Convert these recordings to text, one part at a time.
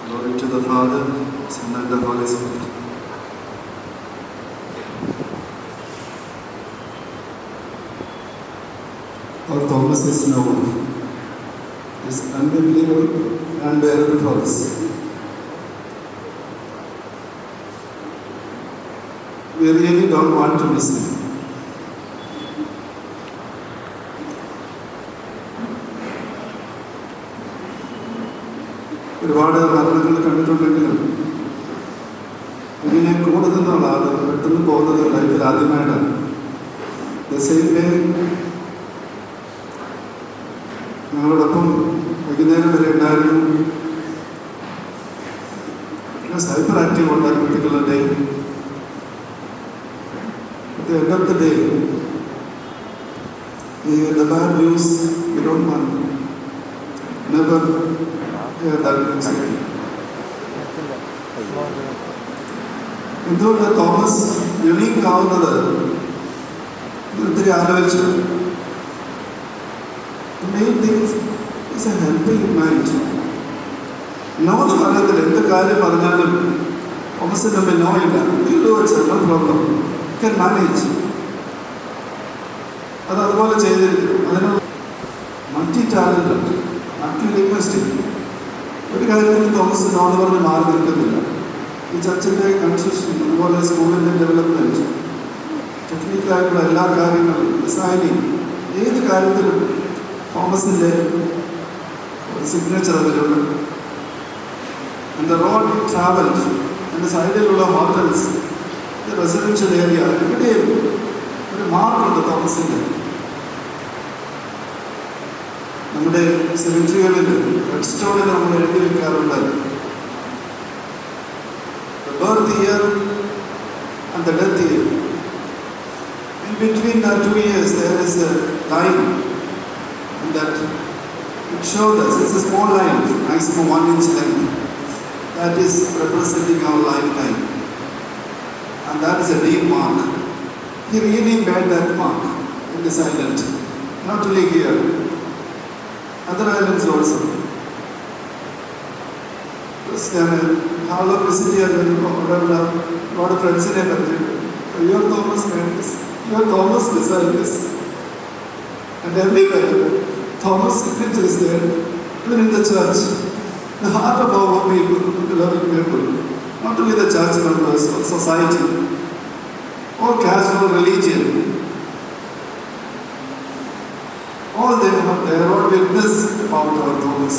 Glory to the Father, Son, and the Holy Spirit. Our Thomas is known. Is unbelievable and unbearable for us. We really don't want to miss him. ഒരുപാട് മരണങ്ങൾ കണ്ടിട്ടുണ്ടെങ്കിലും ഇങ്ങനെ കൂടുതലുള്ള ആൾ പെട്ടെന്ന് പോകുന്നത് ലൈഫിൽ ആദ്യമായിട്ടാണ്. The same way, ഞങ്ങളോടൊപ്പം വൈകുന്നേരം വരെ ഉണ്ടായിരുന്നു. Hyper active on that particular day. At the end of the day, the bad news we don't want. Never hear that news again. എന്തുകൊണ്ട് തോമസ് യുണീക്ക് ആവുന്നത് ഒത്തിരി ആലോചിച്ചു. Main things is a helping mind. No എന്ന് പറയത്തില്ല. എന്ത് കാര്യം പറഞ്ഞാലും തോമസിൻ്റെ മുമ്പിൽ നോ ഇല്ല. You do it's no problem, you can manage. അത് അതുപോലെ ചെയ്തിരിക്കും. അതിനുള്ള മൾട്ടി ടാലന്റ്, മൾട്ടി ലിംഗ്വിസ്റ്റിക്. ഒരു കാര്യത്തിൽ തോമസ് നോ എന്ന് പറഞ്ഞ് മാറി നിൽക്കുന്നില്ല. ഈ ചർച്ചിൻ്റെ കൺസ്ട്രക്ഷൻ, അതുപോലെ സ്കൂളിൻ്റെ ഡെവലപ്മെൻറ്റ്, ടെക്നിക്കലായിട്ടുള്ള എല്ലാ കാര്യങ്ങളും, ഡിസൈനിങ്, ഏത് കാര്യത്തിലും തോമസിൻ്റെ സിഗ്നേച്ചർ അതിലുണ്ട്. റോഡ് ട്രാവൽ, എൻ്റെ സൈഡിലുള്ള ഹോട്ടൽസ്, റെസിഡൻഷ്യൽ ഏരിയ, എവിടെയും ഒരു മാർക്കുണ്ട് തോമസിൻ്റെ. നമ്മുടെ സെമിട്രികളിൽ റെഡ് സ്റ്റോണിൽ നമ്മൾ എഴുതി വയ്ക്കാറുണ്ട് birth year and the death year. In between the 2 years there is a line that it shows us, it's a small line, maximum 1 inch length, that is representing our lifetime, and that is a deep mark. He really made that mark in this island, not only here, other islands also. ഞാൻ ഹാളോ visit ചെയ്യാൻ വരുമ്പോൾ അവിടെയുള്ള ഒരുപാട് ഫ്രണ്ട്സിനെ പറ്റി your Thomas made, your Thomas decides and everywhere Thomas signature is there, even in the church, the heart of our people, the loving people, not only the church members or society or caste or religion, all they have their own witness about our Thomas.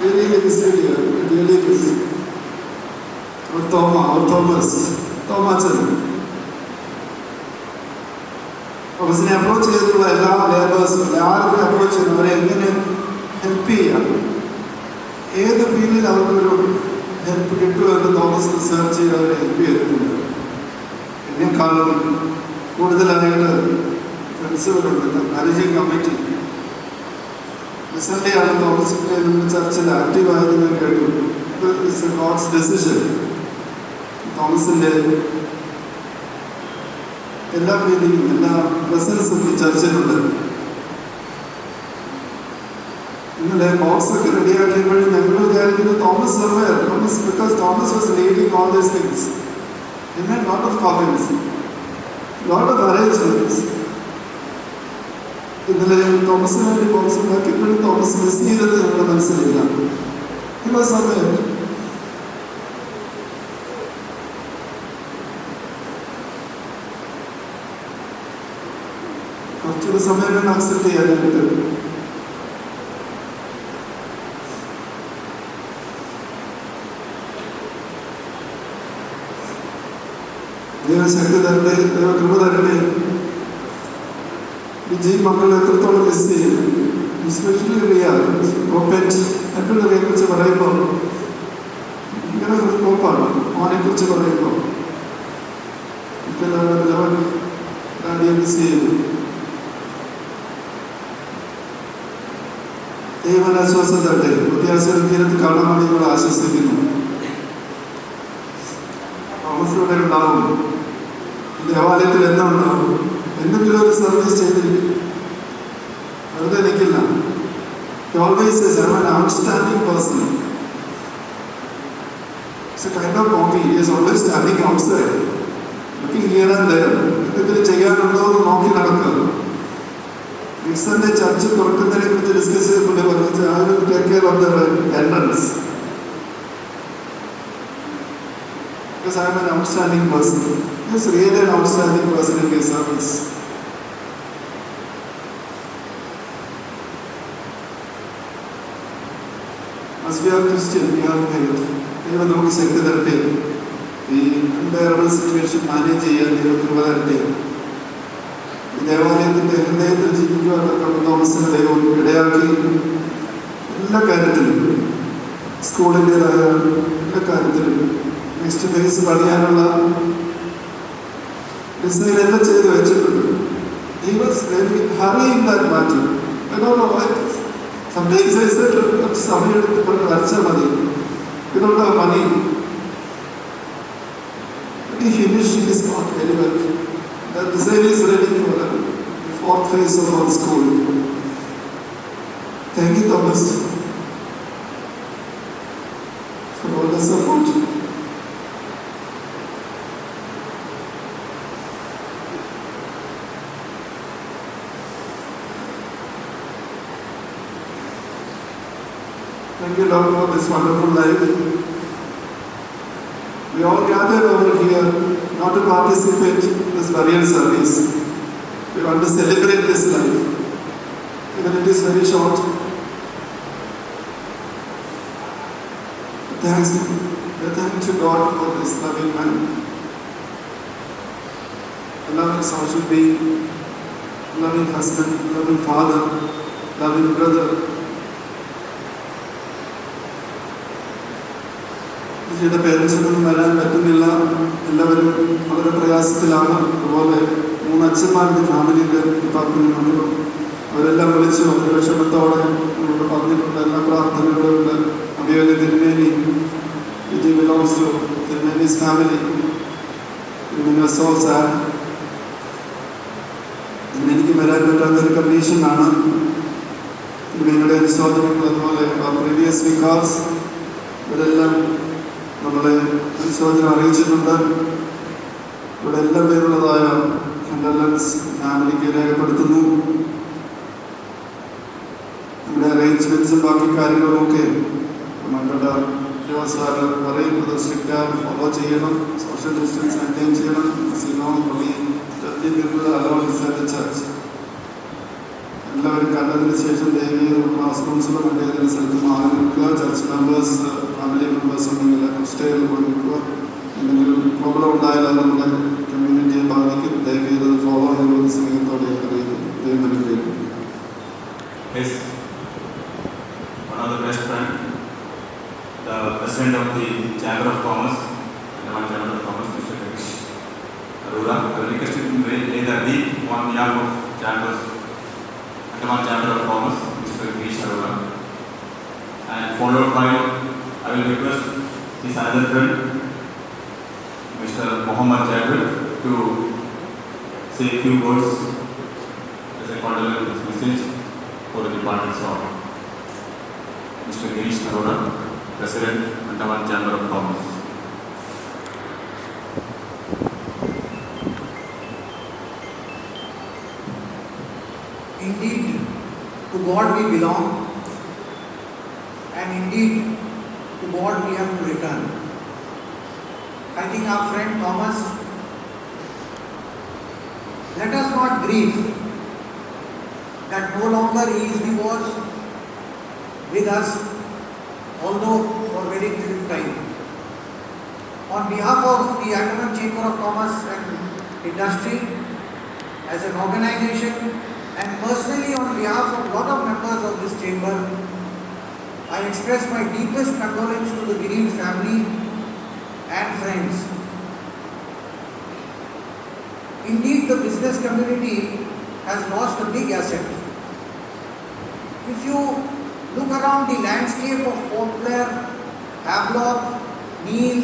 Really is here, really is our Thomas, Thomason. തോമസിനെ approach ചെയ്തിട്ടുള്ള എല്ലാ ലേബേഴ്സും, എല്ലാവർക്കും approach ചെയ്യുന്നു. അവരെ എങ്ങനെ help ചെയ്യാം, ഏത് ഫീൽഡിൽ അവർക്കൊരു ഹെൽപ്പ് കിട്ടുമെന്ന് തോമസ് റിസർച്ച് ചെയ്ത് അവരെ ഹെൽപ്പ് ചെയ്തിട്ടുണ്ട്. എന്നെക്കാളും കൂടുതലായിട്ട് ഫ്രണ്ട്സുകളുണ്ട്, മാനേജിങ് കമ്മിറ്റി. റിസൾട്ടിയാണ് തോമസിൻ്റെ ചർച്ചിൽ ആക്റ്റീവായത് ഞാൻ കേട്ടു. It's a God's decision. തോമസിൻ്റെ എല്ലാ രീതിയും, എല്ലാ പ്രസൻസും ഈ ചർച്ചിലുണ്ട്. ഇന്നലെ ബോക്സൊക്കെ റെഡിയാക്കിയപ്പോഴും ഞങ്ങൾ വിചാരിക്കുന്നത് Thomas Thomas because Thomas was leading all these things. He made lot of coffins, lot of arrangements. ഇന്നലെ തോമസിന് വേണ്ടി ബോക്സ് ഉണ്ടാക്കിയപ്പോഴും തോമസ് മിസ് ചെയ്തത് ഞങ്ങളുടെ മനസ്സിലില്ല. He was somewhere. കുറച്ചൊരു സമയം വേണം അക്സെപ്റ്റ് ചെയ്യാനായിട്ട്. ദൈവശക്തി തരട്ടെ, ദൈവകൃപ തരട്ടെ. വിജയ് മക്കൾ എത്രത്തോളം മിസ് ചെയ്യും. എസ്പെഷ്യലി റിയ കുറിച്ച് പറയുമ്പോൾ ഇങ്ങനെ ഒരു കോപ്പാണ്. മോനെ കുറിച്ച് പറയുമ്പോൾ ഡാഡിയെ മിസ് ചെയ്തു. ദൈവനാശ്വാസം തരട്ടെ. വ്യത്യാസം തീരത്ത് കാണാൻ വേണ്ടി നമ്മൾ ആശ്വസിക്കുന്നു. തോമസിലൂടെ ഉണ്ടാവും. ദേവാലയത്തിൽ എന്താ ഉണ്ടാവും, എന്തെങ്കിലും ഒരു സർവീസ് ചെയ്തിരിക്കും. വെറുതെ നിൽക്കില്ല. Always is an outstanding person. It's a kind of monkey. He is always standing outside, looking here and there. എന്തെങ്കിലും ചെയ്യാനുണ്ടോ എന്ന് നോക്കി നടക്കുക. വിക്സന്റെ ചർച്ച് തുറക്കുന്നതിനെ കുറിച്ച് ഡിസ്കസ് ചെയ്തുകൊണ്ട് പറഞ്ഞു, I will take care of the entrance. Because I am an outstanding person. He is really an outstanding person in his service. As we are Christian, we are faith. ദൈവം നമുക്ക് ശക്തി തരട്ടെ. ഈ unbearable situation manage ചെയ്യാൻ ദൈവം കൃപ തരട്ടെ. ദേവാലയത്തിൻ്റെ ഹൃദയത്തിൽ ജീവിക്കുവാനൊക്കെ തോമസിന് ദൈവം ഇടയാക്കി. എല്ലാ കാര്യത്തിലും, സ്കൂളിൻ്റെതായ എല്ലാ കാര്യത്തിലും നെക്സ്റ്റ് ഫേസ് പണിയാനുള്ള ഡിസൈൻ എല്ലാം ചെയ്ത് വെച്ചിട്ടുണ്ട്. He was very hurry in that matter. I don't know why. Sometimes I said, സമയമെടുത്ത് വരച്ചാൽ മതി. We don't have money. But he finished his part very well. That design is ready for the fourth phase of our school. Thank you, Thomas, for all the support. Thank you, Lord, for this wonderful life. We all gathered over here not to participate in this burial service. We want to celebrate this life, even it is very short. Thanks to God for this loving man, a loving social being, loving husband, loving father, loving brother. ജിയുടെ പേരൻസിനൊന്നും വരാൻ പറ്റുന്നില്ല. എല്ലാവരും വളരെ പ്രയാസത്തിലാണ്. അതുപോലെ 3 അച്ഛന്മാരുടെ ഫാമിലിയുടെ ഡിപ്പാർട്ട്മെൻറ്റിനുണ്ട്. അവരെല്ലാം വിളിച്ചു ഒരു വിഷമത്തോടെ നമ്മളോട് പറഞ്ഞിട്ടുണ്ട്. എല്ലാ പ്രാർത്ഥനകളും ഉണ്ട്. അഭിയോഗ്യ തിരുമേനി, വിജയ് ബിലോങ്സ് ടു തിരുമേനീസ് ഫാമിലി. തിരുമേനി സോ സാഡ്. ഇന്ന് എനിക്ക് വരാൻ പറ്റാത്തൊരു കണ്ടീഷനാണ്. തിരുമേനിയുടെ അനുശോചനങ്ങൾ, അതുപോലെ പ്രീവിയസ് വികാസ്, ഇവരെല്ലാം നമ്മളെ അനുശോചനം അറിയിച്ചിട്ടുണ്ട്. ഇവിടെ എല്ലാ പേരുള്ളതായ കണ്ടലൻസ് ഫാമിലിക്ക് രേഖപ്പെടുത്തുന്നു. നമ്മുടെ അറേഞ്ച്മെൻറ്റ്സും ബാക്കി കാര്യങ്ങളുമൊക്കെ നമ്മുടെ സാറ് പറയുന്നത് സ്ട്രിക്റ്റായി ഫോളോ ചെയ്യണം. സോഷ്യൽ ഡിസ്റ്റൻസ് മെയിൻറ്റെയിൻ ചെയ്യണം. ചർച്ച് എല്ലാവരും കണ്ടതിന് ശേഷം ദയവീയ റെസ്പോൺസിബിൾ ഏതെങ്കിലും സ്ഥലത്ത് മാറി നിൽക്കുക. ചർച്ച് മെമ്പേഴ്സ്, ഫാമിലി മെമ്പേഴ്സ് ഉണ്ടെങ്കിൽ സ്റ്റേയിൽ പോയി നിൽക്കുക. എന്തെങ്കിലും പ്രോബ്ലം ഉണ്ടായാലും നമ്മുടെ കമ്മ്യൂണിറ്റിയെ ബാധിക്കും. ദയവീത് ഫോളോ ചെയ്യുന്നത് സ്നേഹത്തോടെ അറിയിക്കും. ദൈവം അനുഗ്രഹിക്കും. One of the best friend, the president of the Chamber of Commerce, Chamber of Commerce, Mr. Girish Arora. I will request him to lay the deed on behalf of Chambers, Chamber of Commerce, Mr. Girish Arora. And followed by, I will request his other friend, Mr. Muhammad Jabir, to say a few words as a condolence message for the departments of Mr. Girish Arora, President, Andaman Chamber of Commerce. Indeed, to God we belong, and indeed, to God we have to return. I think our friend Thomas, let us not grieve that no longer he was with us, although for very little time. On behalf of the Andaman Chamber of Commerce and Industry, as an organization, and personally on behalf of a lot of members of this chamber, I express my deepest condolence to the bereaved family and friends. Indeed, the business community has lost a big asset. If you look around the landscape of Port Blair, Havelock, Neil,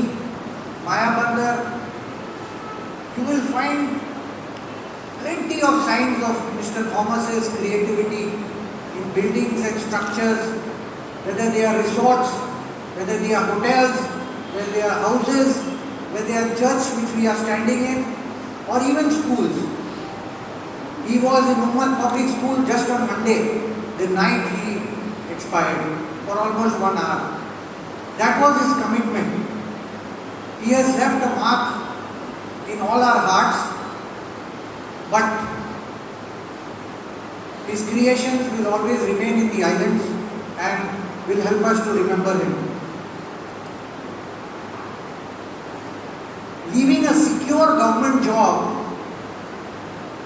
Mayabandar, you will find plenty of signs of Mr. Thomas's creativity in buildings and structures, whether they are resorts, whether they are hotels, whether they are houses, whether they are church which we are standing in, or even schools. He was in Ummah Public School just on Monday, the night he expired, for almost 1 hour. That was his commitment. He has left a mark in all our hearts, but his creations will always remain in the islands and will help us to remember him. Leaving a secure government job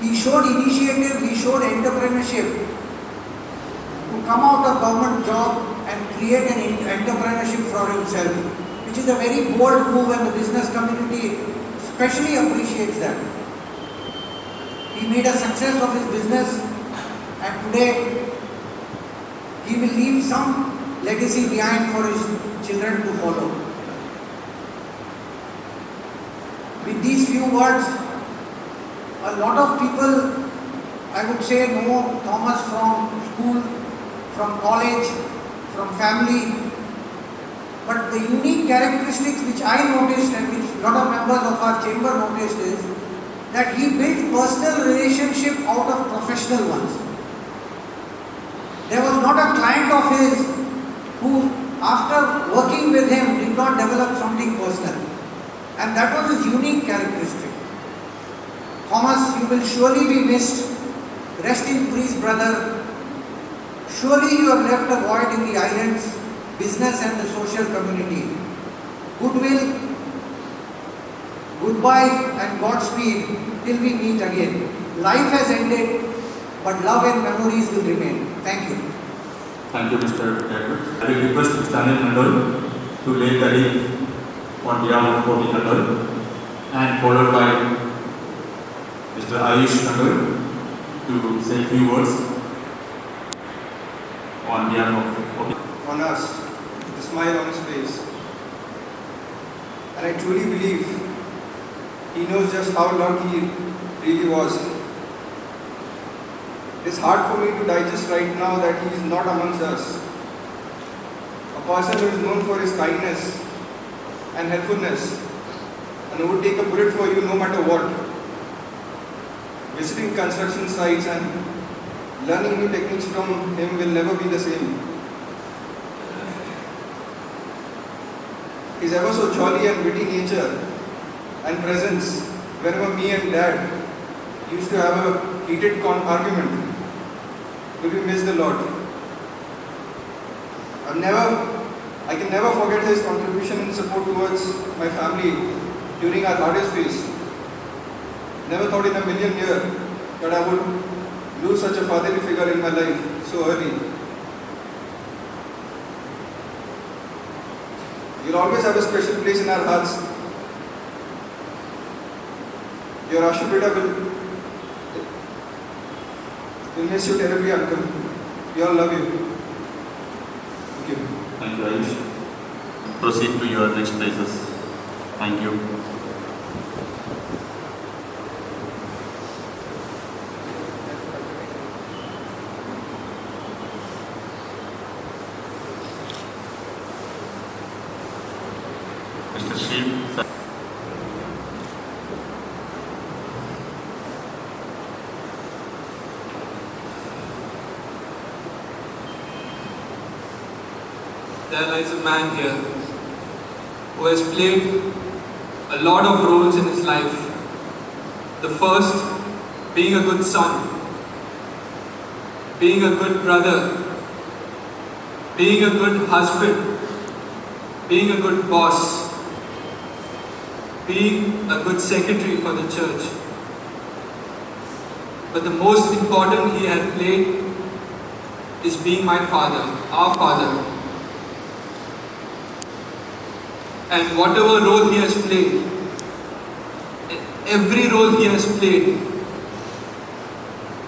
He showed initiative, he showed entrepreneurship to come out of government job and create an entrepreneurship for himself, which is a very bold move, and the business community especially appreciates that. He made a success of his business, and today he will leave some legacy behind for his children to follow. With these few words, a lot of people, I would say, know Thomas from school, from college, from family. But the unique characteristics which I noticed and which a lot of members of our chamber noticed is that he built personal relationship out of professional ones. There was not a client of his who, after working with him, did not develop something personal. And that was his unique characteristic. Thomas, you will surely be missed. Rest in peace, brother. Surely you have left a void in the islands, business and the social community. Goodwill, goodbye and Godspeed till we meet again. Life has ended, but love and memories will remain. Thank you. Thank you, Mr. Edward. I will request Mr. Anil Mandol to lay the leaf on behalf of Koti Mandol, and followed by Mr. Ayush Mandol to say a few words on behalf of Koti. On us, the smile on his face. And I truly believe he knows just how lucky he really was. It is hard for me to digest right now that he is not amongst us. A person who is known for his kindness and helpfulness, and who would take a bullet for you no matter what. Visiting construction sites and learning new techniques from him will never be the same. His ever so jolly and witty nature and presence whenever me and Dad used to have a heated argument will be missed a lot. I can never forget his contribution and support towards my family during our hardest phase. Never thought in a million years that I would lose such a fatherly figure in my life so early. You'll always have a special place in our hearts. Your Ashupita will miss you terribly, Uncle. We all love you. Thank you. Thank you, Ayush. Proceed to your next places. Thank you. Mr. Shiv. There lies a man here who has played a lot of roles in his life. The first being a good son, being a good brother, being a good husband, being a good boss, being a good secretary for the church. But the most important he had played is being my father, our father. And whatever role he has played, every role he has played,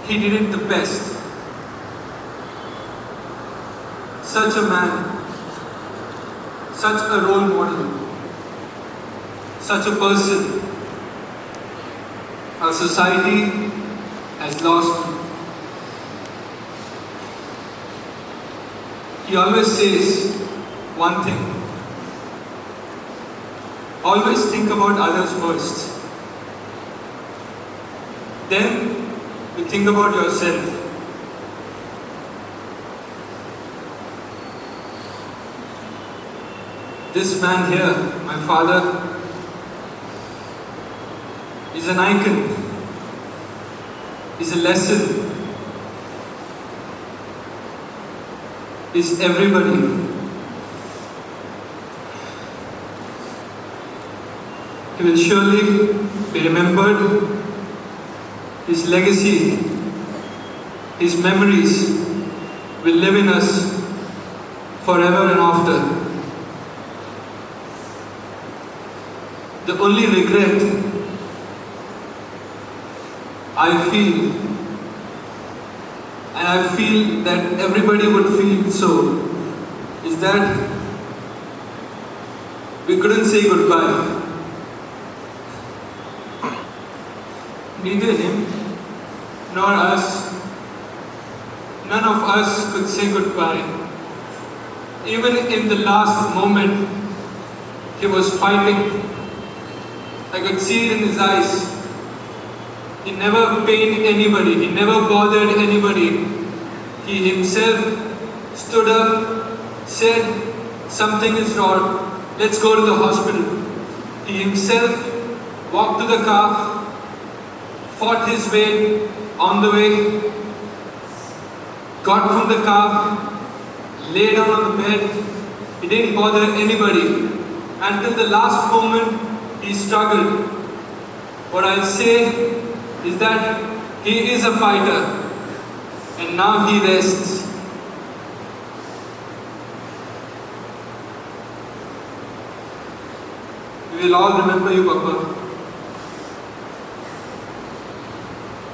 he did it the best. Such a man, such a role model, such a person, our society has lost him. He always says one thing: always think about others first. Then you think about yourself. This man here, my father, is an icon, is a lesson, is everybody. He will surely be remembered, his legacy, his memories will live in us forever and after. The only regret I feel, and I feel that everybody would feel so, is that we couldn't say goodbye. Neither him nor us, none of us could say goodbye. Even in the last moment, he was fighting. I could see it in his eyes. He never pained anybody, he never bothered anybody. He himself stood up, said, something is wrong, let's go to the hospital. He himself walked to the car, fought his way on the way, got from the car, lay down on the bed. He didn't bother anybody. Until the last moment, he struggled. What I'll say is that he is a fighter, and now he rests. We will all remember you, Papa.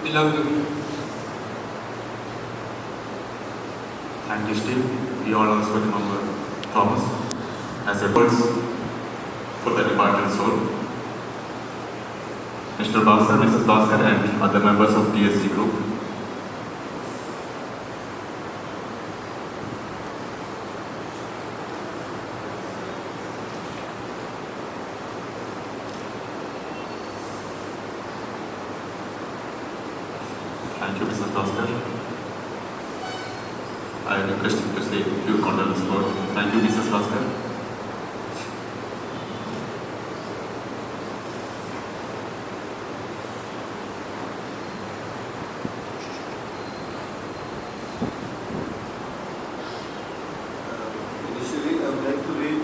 We love you. Thank you, Steve. We all also remember Thomas as efforts for the departed soul. Mr. Bhaskar, Mrs. Bhaskar, and other members of TSG group. Thank you, Mrs. Bhaskar. I request you to say a few condolence words. Thank you, Mrs. Bhaskar. Initially, I would like to read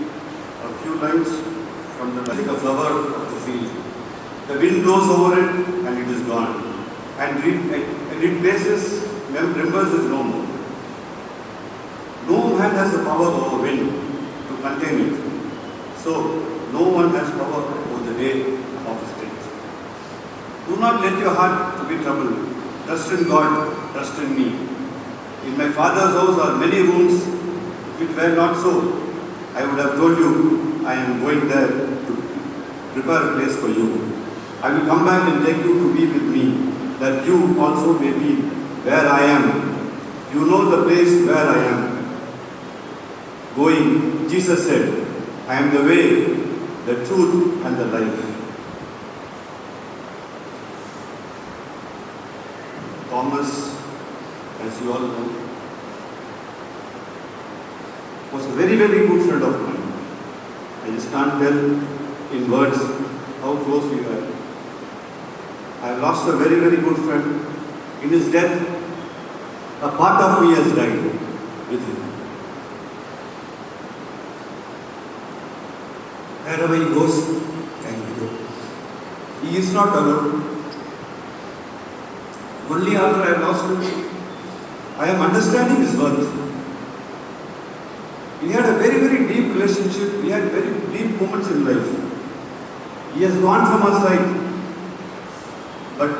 a few lines from the like a flower of the field. The wind blows over it and it is gone. And it places remembers is no more. No man has the power over wind to contain it. So, no one has power over the day of his death. Do not let your heart to be troubled. Trust in God, trust in me. In my Father's house are many rooms. If it were not so, I would have told you I am going there to prepare a place for you. I will come back and take you to be with me, that you also may be where I am. You know the place where I am. Going, Jesus said, I am the way, the truth, and the life. Thomas, as you all know, was a very, very good friend of mine. I just can't tell in words how close we were. I have lost a very, very good friend. In his death, a part of me has died with him. Wherever he goes, can he go? He is not alone. Only after I have lost him, I am understanding his worth. We had a very, very deep relationship. We had very deep moments in life. He has gone from our side, but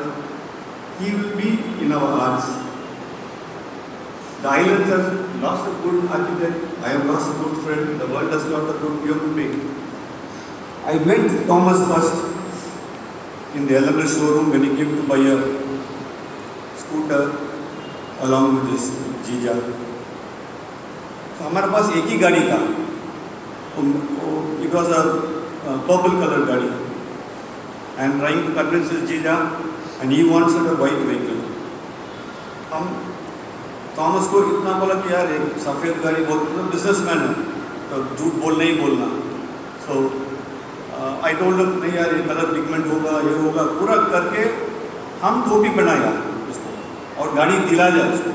he will be in our hearts. The islands have lost a good architect. I have lost a good friend. The world has lost a good human being. I met Thomas first in the LMS showroom when he came to buy a scooter along with his जीजा. So हमारे पास एक ही गाड़ी था. It was a purple color गाड़ी. I am trying to convince his जीजा and he wants a white vehicle. हम Thomas को इतना बोला कि यार एक सफ़ेद गाड़ी बहुत बिजनेसमैन है तो झूठ बोलना ही बोलना. So I told him नहीं यार ये कलर पिगमेंट होगा ये होगा पूरा करके हम टोपी बनाया उसको और गाड़ी दिला जाए उसको.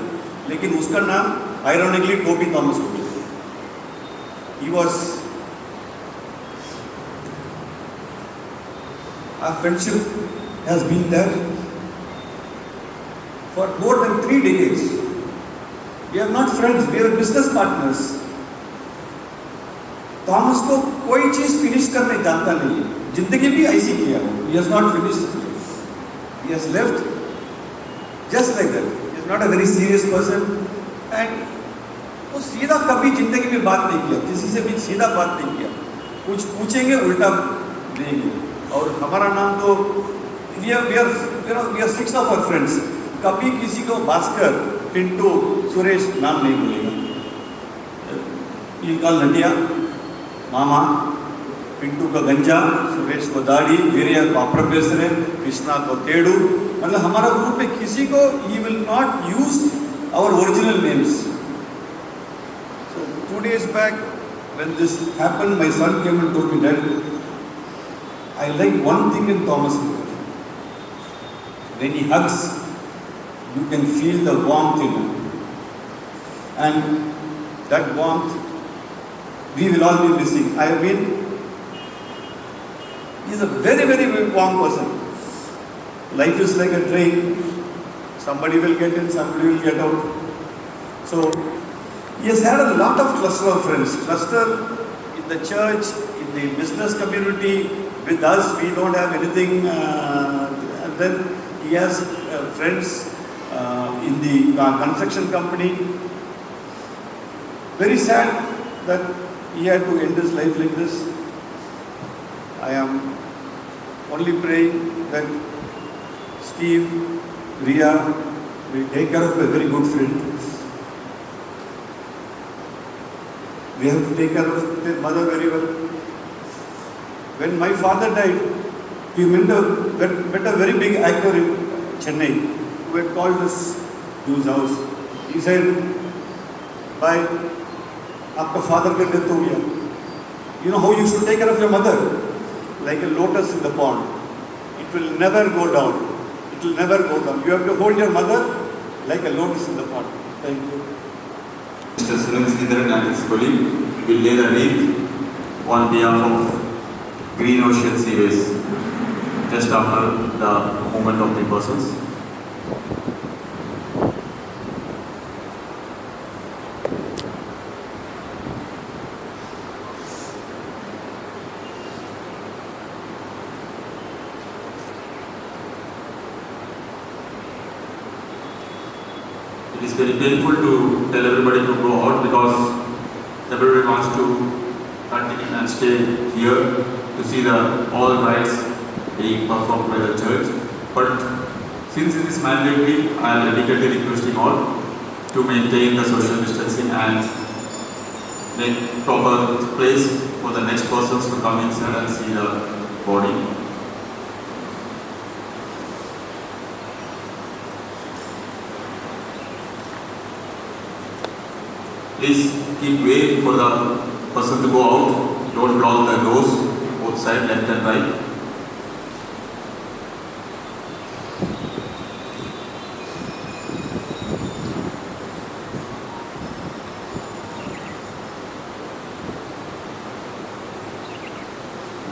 लेकिन उसका नाम आयरॉनिकली टोपी थॉमस को मिला. He was our friendship has been there for more than 3 decades. We are not friends, we are business partners. Thomas को कोई चीज फिनिश करने जानता नहीं है, जिंदगी भी ऐसी किया वो. He has not finished. He has left just like that. He is not a very serious person and वो सीधा कभी जिंदगी में बात नहीं किया, किसी से भी सीधा बात नहीं किया. कुछ पूछेंगे उल्टा देंगे. और हमारा नाम तो we are 6 of our friends. कभी किसी को भास्कर, पिंटू, सुरेश नाम नहीं बोलेगा. You call नटिया, मामा, पिंटू को गंजा, सुरेश को दाढ़ी, वीरिया को अप्रपेसरे, कृष्णा को तेड़ू. मतलब हमारा ग्रुप में किसी को he will not use our original names. So 2 days back when this happened, my son came and told me, Dad, I like one thing in Thomas More. When he hugs, you can feel the warmth in him. And that warmth we will all be missing. I mean, he is a very, very warm person. Life is like a train. Somebody will get in, somebody will get out. So, he has had a lot of cluster of friends. Cluster in the church, in the business community. With us, we don't have anything. And then he has friends in the construction company. Very sad that he had to end his life like this. I am only praying that Steve, Ria will take care of a very good friend. We have to take care of their mother very well. When my father died, we met a very big actor in Chennai who had called us to his house. He said, bye. आपका father का death हो गया. You know how you should take care of your mother? Like a lotus in the pond. It will never go down. It will never go down. You have to hold your mother like a lotus in the pond. Thank you. Mr. Sunil Sridharan and his colleague will lay the wreath on behalf of Green Ocean Seaways just after the movement of the persons. It is very painful to tell everybody to go out because everybody wants to continue and stay here to see all rites being performed by the church. But since it is mandatory, I am dedicatedly requesting all to maintain the social distancing and make proper place for the next persons to come inside and see the body. Please keep way for the person to go out. Don't block the doors, both side, left and right.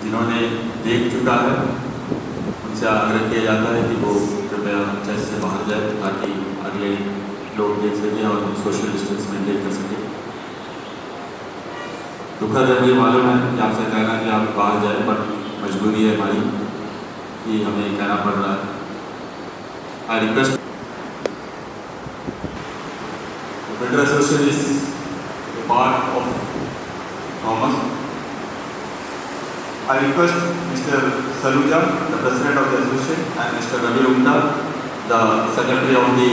जिन्होंने देख चुका है, उनसे आग्रह किया जाता है कि वो कृपया चर्च से बाहर जाए ताकि अगले लोग देख सकें और सोशल डिस्टेंस मेंटेन कर सकें. दुखद है, मुझे मालूम है कि आपसे कहना कि आप बाहर जाए, पर मजबूरी है हमारी कि हमें कहना पड़ रहा है. I request Builder Association is a part of Thomas. I request Mr. Saluja, the President of the Association, and Mr. Ravi Unda, the Secretary of the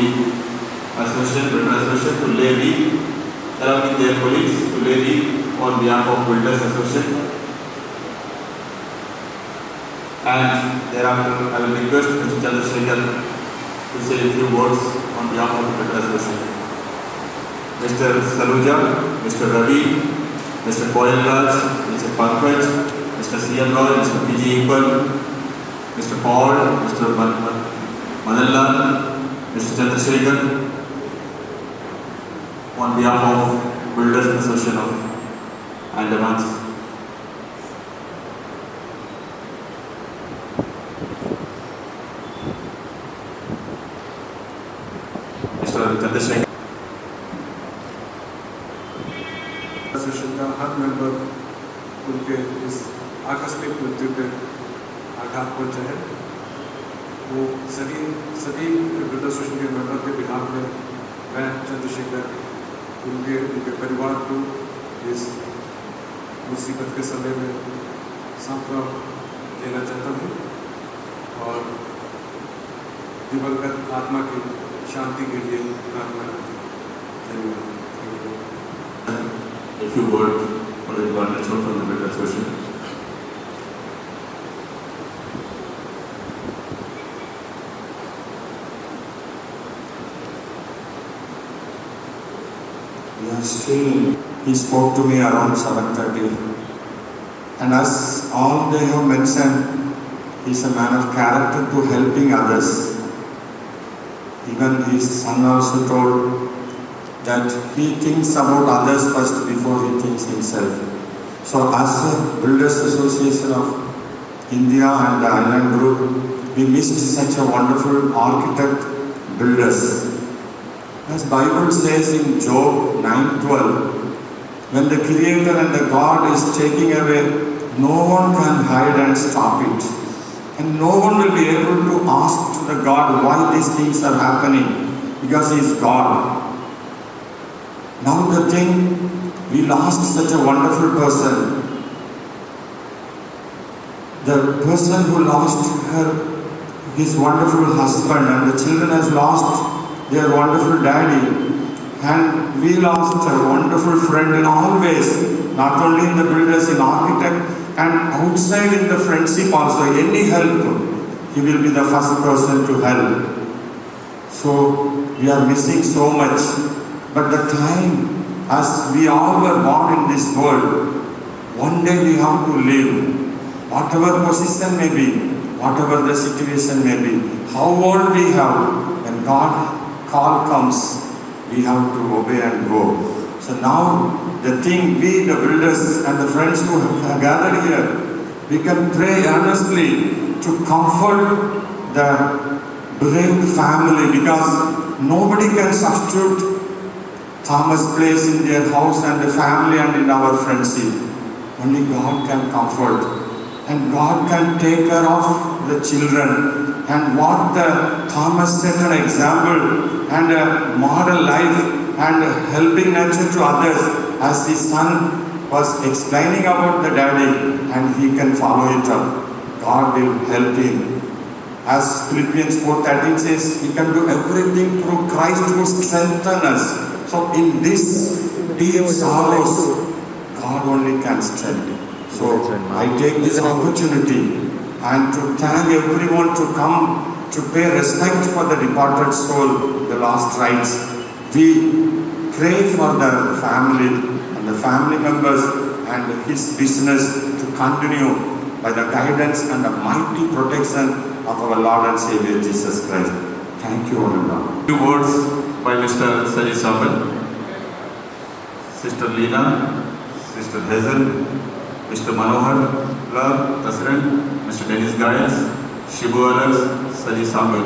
Association, Builder Association, to lay wreath along with their colleagues to lay wreath on behalf of Builders Association. And thereafter, I will request Mr. Chandrasekhar to say a few words on behalf of the Builder Association. Mr. Saluja, Mr. Ravi, Mr. Koyal Raj, Mr. Pankaj, Mr. C.M. Roy, Mr. P.G. Iqbal, Mr. Paul, Mr. Manalal, Mr. Chandrasekhar, on behalf of Builders Association of Andamans. Chandrasekhar. Association का हर member उनके इस आकस्मिक मृत्यु पे आघात पहुंचा है। वो सभी ब्रदर एसोसिएशन के मेंबर के बिहार में मैं चंद्रशेखर उनके परिवार को इस मुसीबत के समय में सांत्वना देना चाहता हूँ और दिवंगत आत्मा की शांति के लिए प्रार्थना करता हूँ। धन्यवाद। A few words for the department from the Brother Association. He spoke to me around 7:30, and as all they have mentioned, he's a man of character to helping others. Even his son also told that he thinks about others first before he thinks himself. So as a Builders Association of India and the Island Group, we missed such a wonderful architect builders. As Bible says in Job 9:12, when the Creator and the God is taking away, no one can hide and stop it. And no one will be able to ask to the God why these things are happening, because He is God. Now the thing, we lost such a wonderful person. The person who lost his wonderful husband, and the children has lost their wonderful daddy. And we lost a wonderful friend in all ways, not only in the builders, in architect, and outside in the friendship also. Any help, he will be the first person to help. So we are missing so much. But the time, as we all were born in this world, one day we have to live. Whatever position may be, whatever the situation may be, how old we have, when God call comes, we have to obey and go. So now, the thing we, the builders and the friends who have gathered here, we can pray earnestly to comfort the bereaved family, because nobody can substitute Thomas' place in their house and the family and in our friendship. Only God can comfort, and God can take care of the children. And what the Thomas set an example and a model life and helping nature to others, as his son was explaining about the daddy, and he can follow it up. God will help him. As Philippians 4:13 says, he can do everything through Christ who strengthens us. So in this deep sorrows, God only can strengthen. So I take this opportunity and to thank everyone to come to pay respect for the departed soul, the last rites. We pray for the family and the family members and his business to continue by the guidance and the mighty protection of our Lord and Savior Jesus Christ. Thank you, Ananda. Few words by Mr. Saji Sabal, Sister Leena, Sister Hazel, Mr. Manohar, Love, Tasren, Mr. Dennis Gayas, Shibu Alas, Saji Sabal.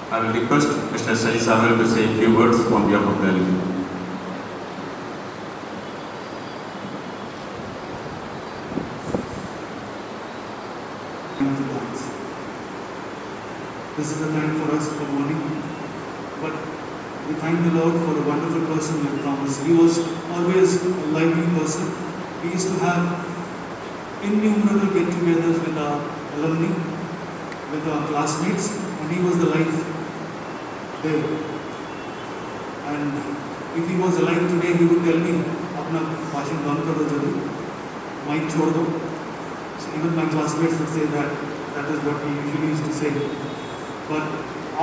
I will request Mr. Saji Sabal to say a few words on behalf of the This is a time for us for mourning, but we thank the Lord for a wonderful person like Thomas. He was always a lively person. We used to have innumerable get-togethers with our alumni, with our classmates, and he was the life there. And if he was alive today, he would tell me, "Apna भाषण बंद करो जरूर, mic छोड़ दो." So even my classmates would say that. That is what he usually used to say. But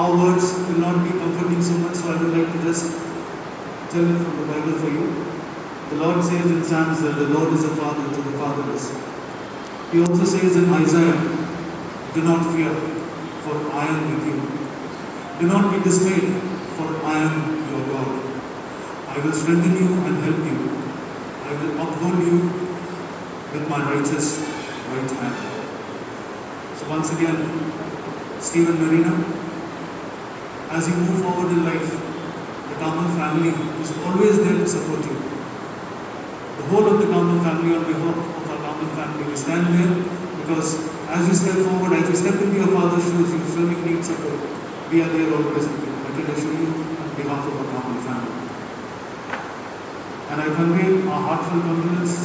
our words will not be comforting so much, so I would like to just tell it from the Bible for you. The Lord says in Psalms that the Lord is a father to the fatherless. He also says in Isaiah, "Do not fear, for I am with you. Do not be dismayed, for I am your God. I will strengthen you and help you. I will uphold you with my righteous right hand." So once again, Stephen Marina, as you move forward in life, the Kamal family is always there to support you. The whole of the Kamal family, on behalf of our Kamal family, we stand there because as you step forward, as you step into your father's shoes, you surely need support. We are there always with you. I can assure you on behalf of our Kamal family. And I convey our heartfelt condolence.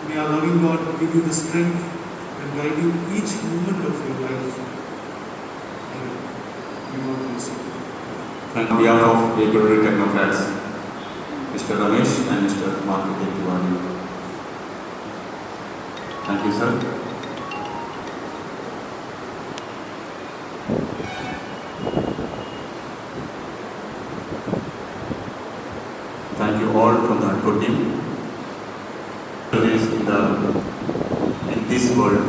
May our loving God give you the strength and guide you each moment of your life. May God bless you. On behalf of Vaporary Technocrats, Mr. Ramesh and Mr. Marketing Tiwari. Thank you, sir. Thank you all from the HUDCO team. In this world,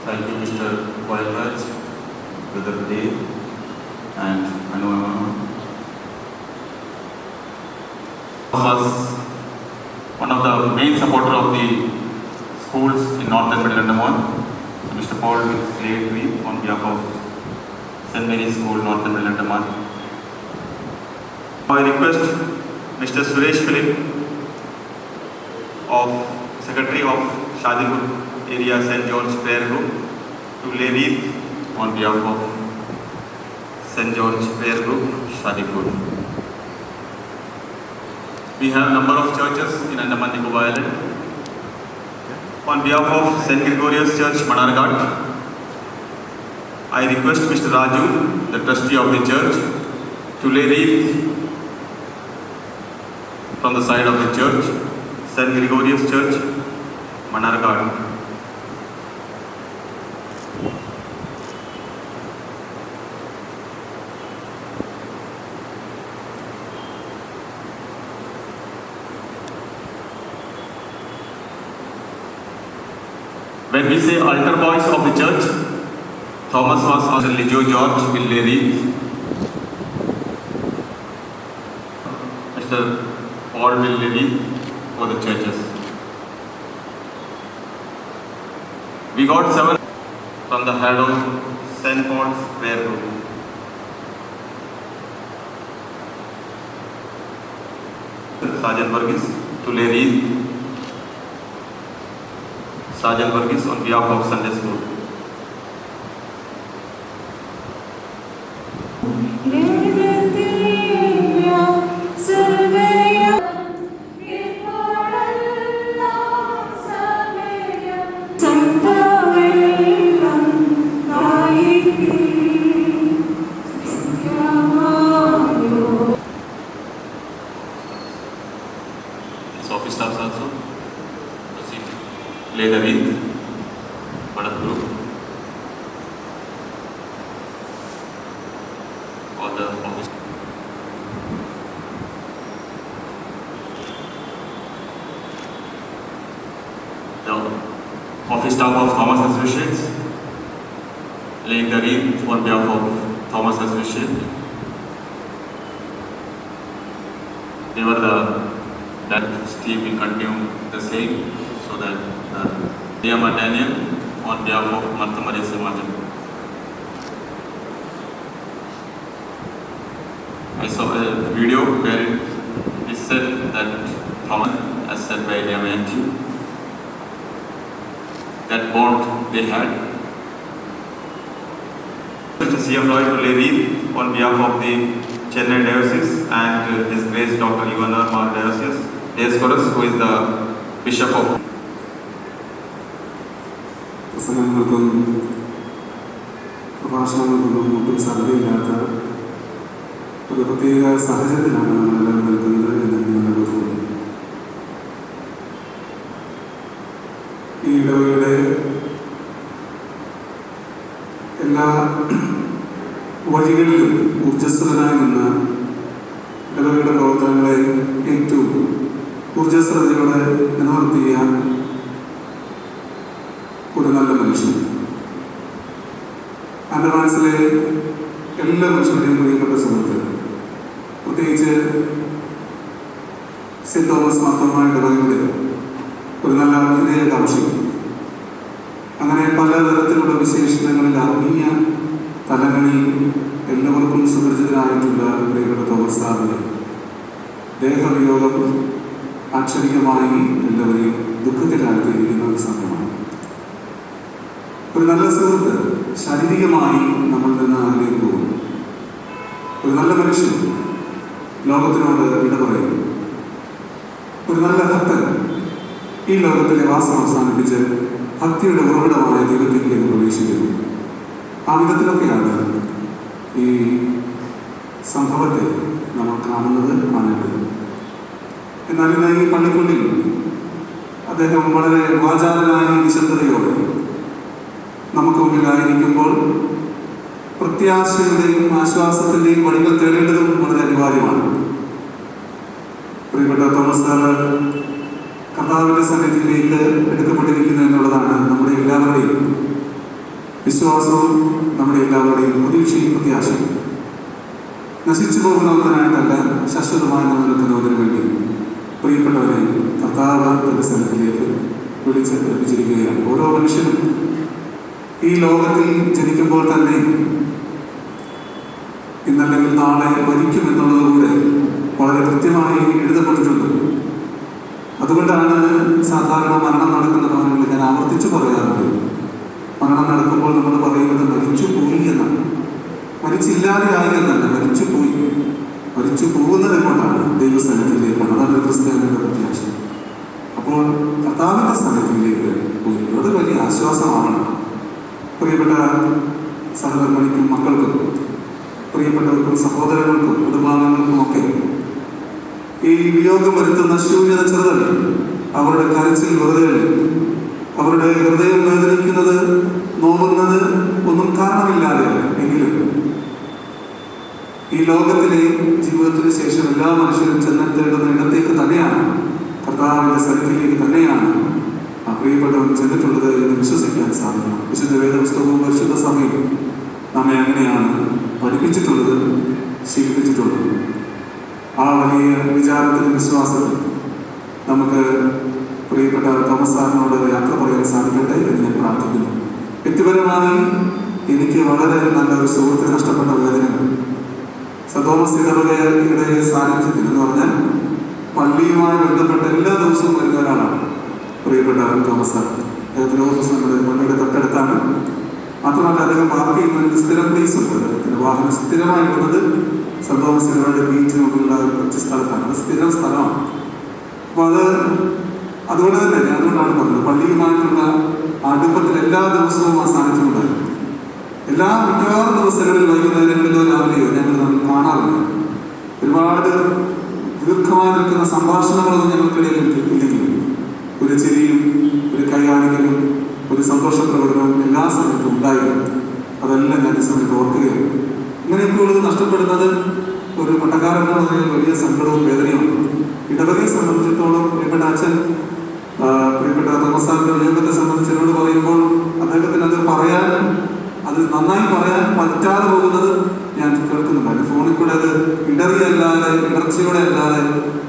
thank you, Mr. Vairaj, Brother Dave, and Anu. Was one of the main supporter of the schools in North and Middle Andaman. Mr. Paul will say me on behalf of St. Mary's School, North and Middle Andaman. I request Mr. Suresh Philip, of Secretary of Shadipur Area St. George Prayer Group, to lay wreath on behalf of St. George Prayer Group, Shadipur. We have a number of churches in Andaman Nicobar Island. On behalf of St. Gregorius Church, Manarghat, I request Mr. Raju, the trustee of the church, to lay wreath from the side of the church, St. Gregorius Church, Manarghat. When we say altar boys of the church, Thomas was also Ligio George will lay wreath. Mr. Paul will lay wreath for the churches. We got 7 from the head of St. Paul's Prayer Group. Sergeant Burgess to lay wreath. Sergeant Burgess on behalf of Sunday School. His office staffs also proceed. Lay the wreath. Bharat Group. All the office. The office staff of Thomas Associates laying the wreath on behalf of Thomas Associates. They were that team will continue the same so that Niyama Daniel on behalf of Marthamari Samajam. I saw a video where it said that Thomas, as said by Niyama NG, that bond they had. Mr. CM Roy to lay wreath on behalf of the Chennai Diocese and His Grace Dr. Yuvanar Mar Diocese, Dioscorus, who is the Bishop of പ്രസംഗങ്ങൾക്കും പ്രഭാഷണങ്ങൾക്കൊന്നും ഒട്ടും സാധ്യതയില്ലാത്ത ഒരു പ്രത്യേക സാഹചര്യത്തിലാണ് നമ്മളെല്ലാവരും നിൽക്കുന്നത് എന്നെനിക്ക് നല്ല ബോധമുണ്ട്. ഈ ഇടവകയുടെ എല്ലാ വഴികളിലും ഊർജ്ജസ്വലനായി നിന്ന് ഇടവകയുടെ പ്രവർത്തനങ്ങളെ ഏറ്റവും ഊർജ്ജസ്വലതയോടെ നിലനിർത്തിയ ഒരു നല്ല മനുഷ്യൻ. ആൻഡമാൻസിലെ എല്ലാ മനുഷ്യരുടെയും പ്രിയപ്പെട്ട സുഹൃത്ത് പ്രത്യേകിച്ച് സെന്റ് തോമസ് മാർത്തോമാ ഇടവകയുടെ ഒരു നല്ല ഹൃദയകാംക്ഷി. അങ്ങനെ പലതരത്തിലുള്ള വിശേഷണങ്ങളിൽ ആത്മീയ തലങ്ങളിൽ എല്ലാവർക്കും സുപരിചിതനായിട്ടുള്ള പ്രിയപ്പെട്ട തോമസ് സാറിൻ്റെ ദേഹവിയോഗം ആക്ഷരികമായി എല്ലാവരെയും ദുഃഖത്തിലാക്കിയിരിക്കുന്ന ഒരു സമയമാണ്. ഒരു നല്ല സുഹൃത്ത് ശാരീരികമായി നമ്മൾ നിന്ന് അകലേക്ക് പോകും. ഒരു നല്ല മനുഷ്യൻ ലോകത്തിനോട് വിട പറയും. ഒരു നല്ല ഭക്തൻ ഈ ലോകത്തിലെ വാസം അവസാനിപ്പിച്ച് ഭക്തിയുടെ ഉറവിടമായ ദൈവത്തിലേക്ക് പ്രവേശിക്കുന്നു. ആ വിധത്തിലൊക്കെയാണ് ഈ സംഭവത്തെ നമ്മൾ കാണേണ്ടത്. എന്നാൽ ഇന്ന് ഈ പള്ളിക്കുള്ളിൽ അദ്ദേഹം വളരെ വാചാലനായ നിശബ്ദതയോടെ നമുക്ക് മുമ്പിലായിരിക്കുമ്പോൾ പ്രത്യാശയുടെയും ആശ്വാസത്തിൻ്റെയും വഴികൾ തേടേണ്ടതും വളരെ അനിവാര്യമാണ്. പ്രിയപ്പെട്ട തോമസ് സാറ് കർത്താവിൻ്റെ സന്നിധിയിലേക്ക് എടുക്കപ്പെട്ടിരിക്കുന്നു എന്നുള്ളതാണ് നമ്മുടെ എല്ലാവരുടെയും വിശ്വാസവും നമ്മുടെ എല്ലാവരുടെയും പ്രതീക്ഷയും പ്രത്യാശയും. നശിച്ചു പോകുന്നവനായിട്ടല്ല, ശാശ്വതമായി നിലനിൽക്കുന്നതിന് വേണ്ടി പ്രിയപ്പെട്ടവരെ കർത്താവ് തന്റെ സ്ഥലത്തിലേക്ക് വിളിച്ചേൽപ്പിച്ചിരിക്കുകയാണ്. ഓരോ മനുഷ്യനും ഈ ലോകത്തിൽ ജനിക്കുമ്പോൾ തന്നെ ഇന്നല്ലെങ്കിൽ നാളെ മരിക്കുമെന്നുള്ളതുകൂടെ വളരെ കൃത്യമായി എഴുതപ്പെട്ടിട്ടുണ്ട്. അതുകൊണ്ടാണ് സാധാരണ മരണം നടക്കുന്ന ഭവനങ്ങളിൽ ഞാൻ ആവർത്തിച്ചു പറയാറുണ്ട്, മരണം നടക്കുമ്പോൾ നമ്മൾ പറയുന്നത് മരിച്ചു പോയി എന്നാണ്. മരിച്ചില്ലാതെയായി എന്നല്ല, മരിച്ചു പോയി. മരിച്ചു പോകുന്നത് കൊണ്ടാണ് ദൈവസ്ഥാനത്തിലേക്കാണ്. അതാണ് ക്രിസ്ത്യാനിയുടെ പ്രത്യാശ. അപ്പോൾ കർത്താവിൻ്റെ സ്ഥാനത്തിലേക്ക് പോയി അത് വലിയ ആശ്വാസമാണ്. പ്രിയപ്പെട്ട സഹധർമ്മിണിക്കും മക്കൾക്കും പ്രിയപ്പെട്ടവർക്കും സഹോദരങ്ങൾക്കും കുടുംബാംഗങ്ങൾക്കും ഒക്കെ ഈ വിയോഗം വരുത്തുന്ന ശൂന്യത ചെറുതല്ല. അവരുടെ കരച്ചിൽ വെറുതെയല്ല. അവരുടെ ഹൃദയം വേദനിക്കുന്നത്, നോവുന്നത് ഒന്നും കാരണമില്ലാതെയല്ല. എങ്കിലും ഈ ലോകത്തിലെ ജീവിതത്തിന് ശേഷം എല്ലാ മനുഷ്യരും ചെന്നെത്തേണ്ടുന്ന ഇടത്തേക്ക് തന്നെയാണ്, കർത്താവിൻ്റെ സ്ഥലത്തിലേക്ക് തന്നെയാണ് ആ പ്രിയപ്പെട്ടവൻ ചെന്നിട്ടുള്ളത് എന്ന് വിശ്വസിക്കാൻ സാധിക്കണം. വിശുദ്ധ വേദപുസ്തകവും പരിശുദ്ധ സഭയും നമ്മെ അങ്ങനെയാണ് പഠിപ്പിച്ചിട്ടുള്ളത്, ശീലിപ്പിച്ചിട്ടുള്ളത്. ആ വലിയ വിചാരത്തിലും വിശ്വാസത്തിൽ നമുക്ക് പ്രിയപ്പെട്ട തോമസ് സാറിനോട് യാത്ര പറയാൻ സാധിക്കട്ടെ എന്ന് ഞാൻ പ്രാർത്ഥിക്കുന്നു. വ്യക്തിപരമായി എനിക്ക് വളരെ നല്ലൊരു സുഹൃത്ത് നഷ്ടപ്പെട്ട വേദനയുണ്ട്. തോമസ് ഇടവകയുടെ സാന്നിധ്യത്തിൽ എന്ന് പറഞ്ഞാൽ പള്ളിയുമായി ബന്ധപ്പെട്ട എല്ലാ ദിവസവും വരുന്ന ഒരാളാണ് പ്രിയപ്പെട്ട തോമസ് സാർ. അദ്ദേഹത്തിൻ്റെ ഓഫീസ് നമ്മുടെ പള്ളിയുടെ തൊട്ടടുത്താണ്. മാത്രമല്ല അദ്ദേഹം പാർക്ക് ചെയ്യുന്ന സ്ഥിരം പ്ലേസ് ഉണ്ട്. അദ്ദേഹത്തിൻ്റെ വാഹനം സ്ഥിരമായിട്ടുള്ളത് സെന്റ് തോമസ് ഇടവകയുടെ ബീച്ചിന് മുകളിലുള്ള കുറച്ച് സ്ഥലത്താണ്. അത് സ്ഥിരം സ്ഥലമാണ്. അപ്പോൾ അതുകൊണ്ട് തന്നെ അതുകൊണ്ടാണ് പറഞ്ഞത്, പള്ളിയുമായിട്ടുള്ള അടുപ്പത്തിൽ എല്ലാ ദിവസവും ആ സാന്നിധ്യം ഉണ്ടായിരുന്നു. മിക്കവാറും ദിവസങ്ങളിൽ വൈകുന്നേരങ്ങളിലോ രാവിലെയോ ഞങ്ങൾ നമ്മൾ കാണാറുണ്ട്. ഒരുപാട് ദീർഘമായി നിൽക്കുന്ന സംഭാഷണങ്ങളൊന്നും ഞങ്ങൾക്കിടയിൽ ഇല്ലെങ്കിലും ഒരു ചിരിയും ഒരു കൈകാണിക്കലും ഒരു സന്തോഷ പ്രകടനവും എല്ലാ സമയത്തും ഉണ്ടായിരുന്നു. അതെല്ലാം ഞാൻ ഈ സമയത്ത് ഓർക്കുകയാണ്. ഇങ്ങനെയൊക്കെ ഉള്ളത് നഷ്ടപ്പെടുന്നത് ഒരു പട്ടക്കാരനെന്ന് പറഞ്ഞാൽ വലിയ സങ്കടവും വേദനയുമാണ്. ഇടവകയെ സംബന്ധിച്ചിടത്തോളം പ്രിയപ്പെട്ട അച്ഛൻ പ്രിയപ്പെട്ട തോമസ് സാറിന്റെ വിയോഗത്തെ സംബന്ധിച്ച് എന്നോട് പറയുമ്പോൾ അദ്ദേഹത്തിന് അത് നന്നായി പറയാൻ പറ്റാതെ പോകുന്നത് ഞാൻ കേൾക്കുന്നുണ്ട്. ഫോണിൽ കൂടെ അത് ഇടർച്ചയോടെ അല്ലാതെ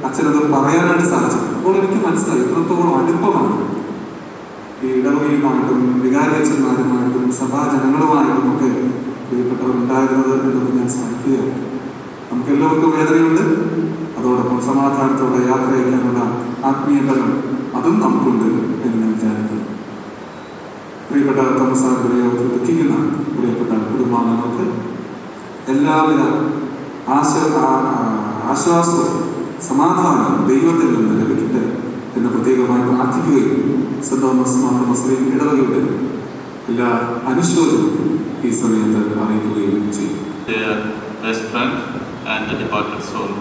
അച്ഛനത് പറയാനായിട്ട് സാധിച്ചു. അപ്പോൾ എനിക്ക് മനസ്സിലായി എത്രത്തോളം അടുപ്പമാണ് ഈ ഇടവകയുമായിട്ടും വികാരിയച്ഛന്മാരുമായിട്ടും സഭാജനങ്ങളുമായിട്ടും ഒക്കെ പ്രിയപ്പെട്ടവരുണ്ടായിരുന്നത് എന്നൊക്കെ ഞാൻ ശ്രമിക്കുകയാണ്. നമുക്ക് എല്ലാവർക്കും വേദനയുണ്ട്. അതോടൊപ്പം സമാധാനത്തോടെ യാത്ര ചെയ്യാനുള്ള ആത്മീയ ബലം അതും നമുക്കുണ്ട് എന്ന് ഞാൻ വിചാരിക്കുന്നു. പ്രിയപ്പെട്ട തോമസ് സാറിന്റെ വിയോഗത്തിൽ ദുഃഖിക്കുന്ന പ്രിയപ്പെട്ട കുടുംബാംഗങ്ങൾക്ക് എല്ലാവിധ ആശ്വാസവും സമാധാനം ദൈവത്തിൽ നിന്ന് ലഭിക്കട്ടെ എന്ന് പ്രത്യേകമായി പ്രാർത്ഥിക്കുകയും സെന്റ് തോമസ് മുസ്ലിം ഇടവകയുടെ എല്ലാ അനുശോചനവും ഈ സമയത്ത് അറിയിക്കുകയും ചെയ്യും. Best friend and the departed soul,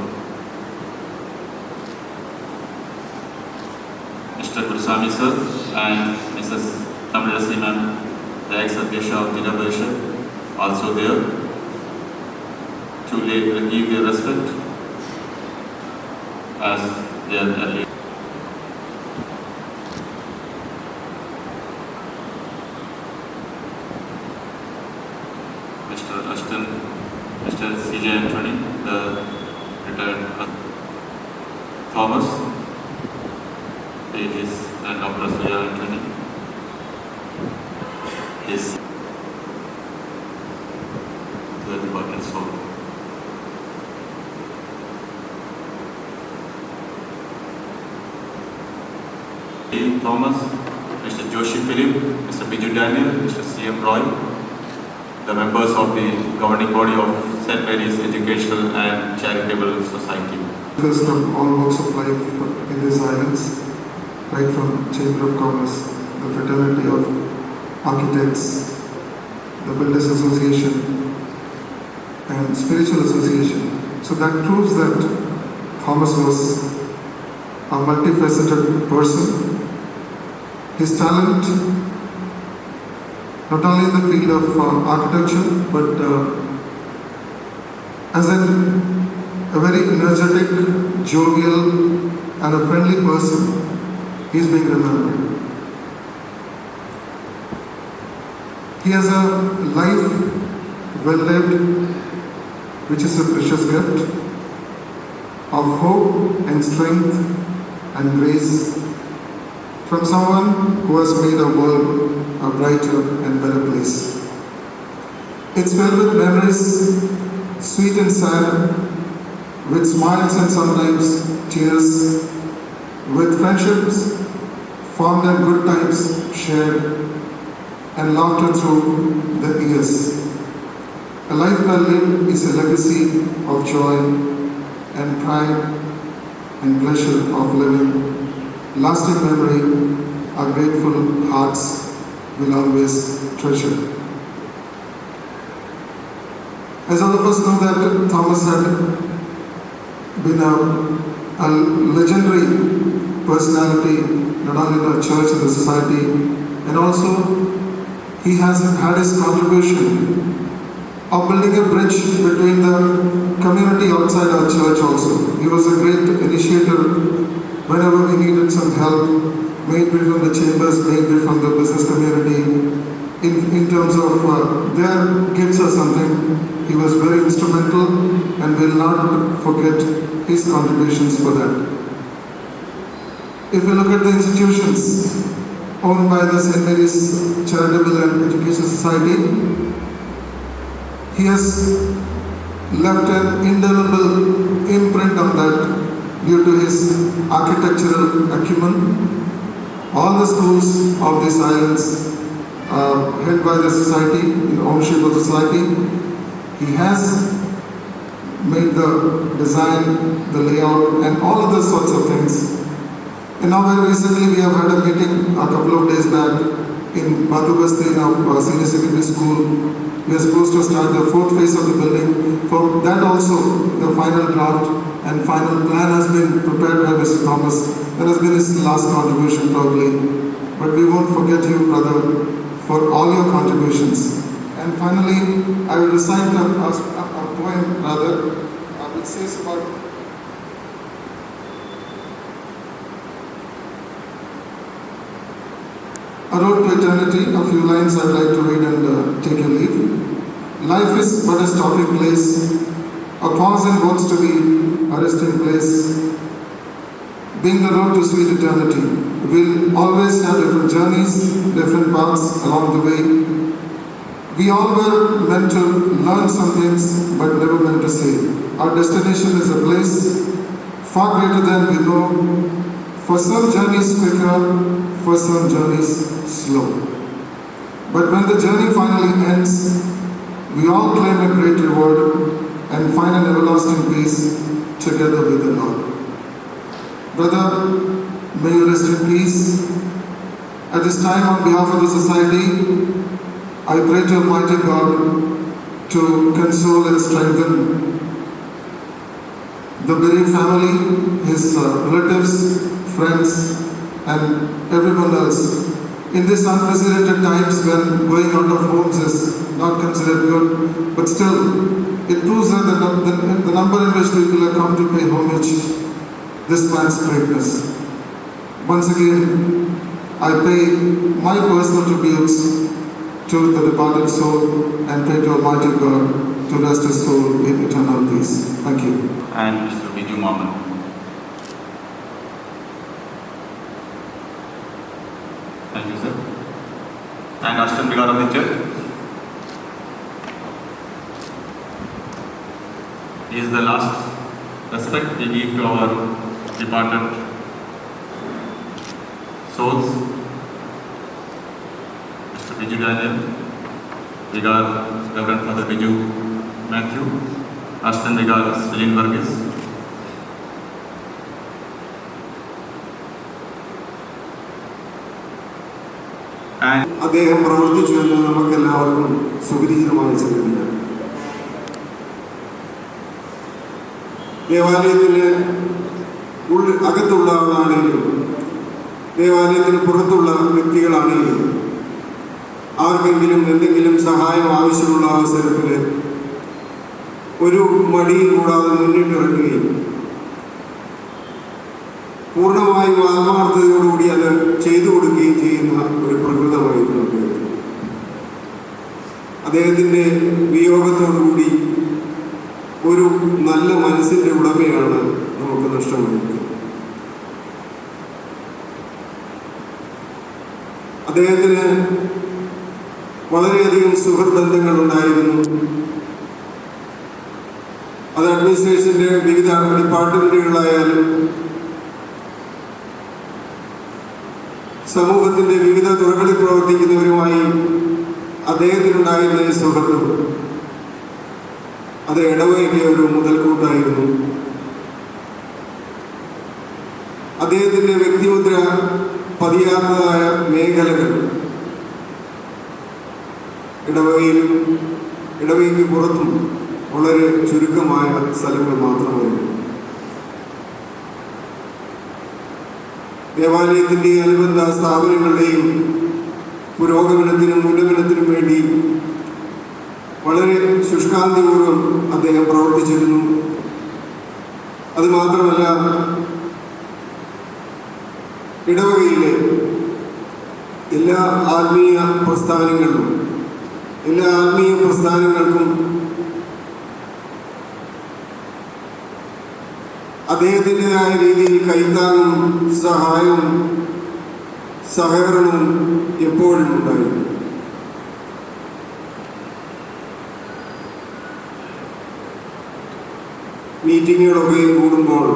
Mr. Gurusamy sir and Mrs. Tamilasi ma'am, the ex-Adyasha of Jina Parishad, also there to give their respect as their early. Mr. C.J. Anthony, the retired Thomas, Pages, and Dr. Surya Anthony. His to the bucket soul. Thomas, Mr. Joshi Philip, Mr. Biju Daniel, Mr. C.M. Roy, the members of the governing body of St. Mary's Educational and Charitable Society. Workers from all walks of life in these islands, right from Chamber of Commerce, the Fraternity of Architects, the Builders Association, and Spiritual Association. So that proves that Thomas was a multifaceted person. His talent, not only in the field of architecture, but as a very energetic, jovial, and a friendly person, he is being remembered. He has a life well lived, which is a precious gift of hope and strength and grace from someone who has made our world a brighter and better place. It's filled with memories, sweet and sad, with smiles and sometimes tears, with friendships formed and good times shared, and laughter through the years. A life well lived is a legacy of joy and pride and pleasure of living. Lasting memory, our grateful hearts will always treasure. As all of us know that Thomas had been a legendary personality, not only in the church and the society, and also he has had his contribution of building a bridge between the community outside our church also. He was a great initiator whenever we needed some help, maybe from the chambers, maybe from the business community, in terms of their gifts or something. He was very instrumental and will not forget his contributions for that. If we look at the institutions owned by the St. Mary's Charitable and Education Society, he has left an indelible imprint on that due to his architectural acumen. All the schools of these islands held by the society, in ownership of the society, he has made the design, the layout, and all other sorts of things. And now very recently we have had a meeting a couple of days back in Badubasti, in our senior secondary school. We are supposed to start the 4th phase of the building. For that also, the final draft and final plan has been prepared by Mr. Thomas. That has been his last contribution probably. But we won't forget you, brother, for all your contributions. And finally, I will recite a poem rather, which says about A Road to Eternity. A few lines I'd like to read and take your leave. Life is but a stopping place, a pause and wants to be a resting place. Being the road to sweet eternity, we'll always have different journeys, different paths along the way. We all were meant to learn some things, but never meant to say. Our destination is a place far greater than we know. For some journeys quicker, for some journeys slow. But when the journey finally ends, we all claim a great reward and find an everlasting peace together with the Lord. Brother, may you rest in peace. At this time, on behalf of the society, I pray to Almighty God to console and strengthen the bereaved family, his relatives, friends, and everyone else. In these unprecedented times when going out of homes is not considered good, but still, it proves that the number in which people have come to pay homage this man's greatness. Once again, I pay my personal tributes to the departed soul and pray to Almighty God to rest his soul in eternal peace. Thank you. And Mr. Biju Maman. Thank you, sir. And Ashton Vigar of the church. He is the last respect we give to our departed souls. Mr. Biju Daniel, Vigar, Reverend Father Biju Matthew, Ashton Vigar, Celine Varghese. അദ്ദേഹം പ്രവർത്തിച്ചു എന്ന് നമുക്കെല്ലാവർക്കും സുപരിചിതമായ സംഗതിയാണ്. ദേവാലയത്തിന് അകത്തുള്ള ആളാണെങ്കിലും ദേവാലയത്തിന് പുറത്തുള്ള വ്യക്തികളാണെങ്കിലും ആർക്കെങ്കിലും എന്തെങ്കിലും സഹായം ആവശ്യമുള്ള അവസരത്തിൽ ഒരു മടിയും കൂടാതെ മുന്നിട്ടിറങ്ങുകയും പൂർണ്ണമായും ആത്മാർത്ഥതയോടുകൂടി അത് ചെയ്തു കൊടുക്കുകയും ചെയ്യുന്ന ഒരു പ്രകൃതമായിരുന്നു അദ്ദേഹത്തിന്. അദ്ദേഹത്തിൻ്റെ വിയോഗത്തോടുകൂടി ഒരു നല്ല മനസ്സിൻ്റെ ഉടമയാണ് നമുക്ക് നഷ്ടമായിരിക്കുന്നത്. അദ്ദേഹത്തിന് വളരെയധികം സുഹൃബന്ധങ്ങൾ ഉണ്ടായിരുന്നു. അത് അഡ്മിനിസ്ട്രേഷൻ്റെ വിവിധ ഡിപ്പാർട്ട്മെൻറ്റുകളായാലും സമൂഹത്തിൻ്റെ വിവിധ തുറകളിൽ പ്രവർത്തിക്കുന്നവരുമായി അദ്ദേഹത്തിനുണ്ടായിരുന്ന ഈ സുഹൃത്തും അത് ഇടവകയ്ക്ക് ഒരു മുതൽക്കൂട്ടായിരുന്നു. അദ്ദേഹത്തിൻ്റെ വ്യക്തിമുദ്ര പതിയാത്തതായ മേഖലകൾ ഇടവകയിലും ഇടവകയ്ക്ക് പുറത്തും വളരെ ചുരുക്കമായ സ്ഥലങ്ങൾ മാത്രമായിരുന്നു. ദേവാലയത്തിൻ്റെ അനുബന്ധ സ്ഥാപനങ്ങളുടെയും പുരോഗമനത്തിനും ഉന്നമനത്തിനും വേണ്ടി വളരെ ശുഷ്കാന്തിപൂർവ്വം അദ്ദേഹം പ്രവർത്തിച്ചിരുന്നു. അതുമാത്രമല്ല, ഇടവകയിലെ എല്ലാ ആത്മീയ പ്രസ്ഥാനങ്ങൾക്കും അദ്ദേഹത്തിൻ്റെതായ രീതിയിൽ കൈത്താങ്ങും സഹായവും സഹകരണവും എപ്പോഴും ഉണ്ടായിരുന്നു. മീറ്റിങ്ങുകളൊക്കെ കൂടുമ്പോൾ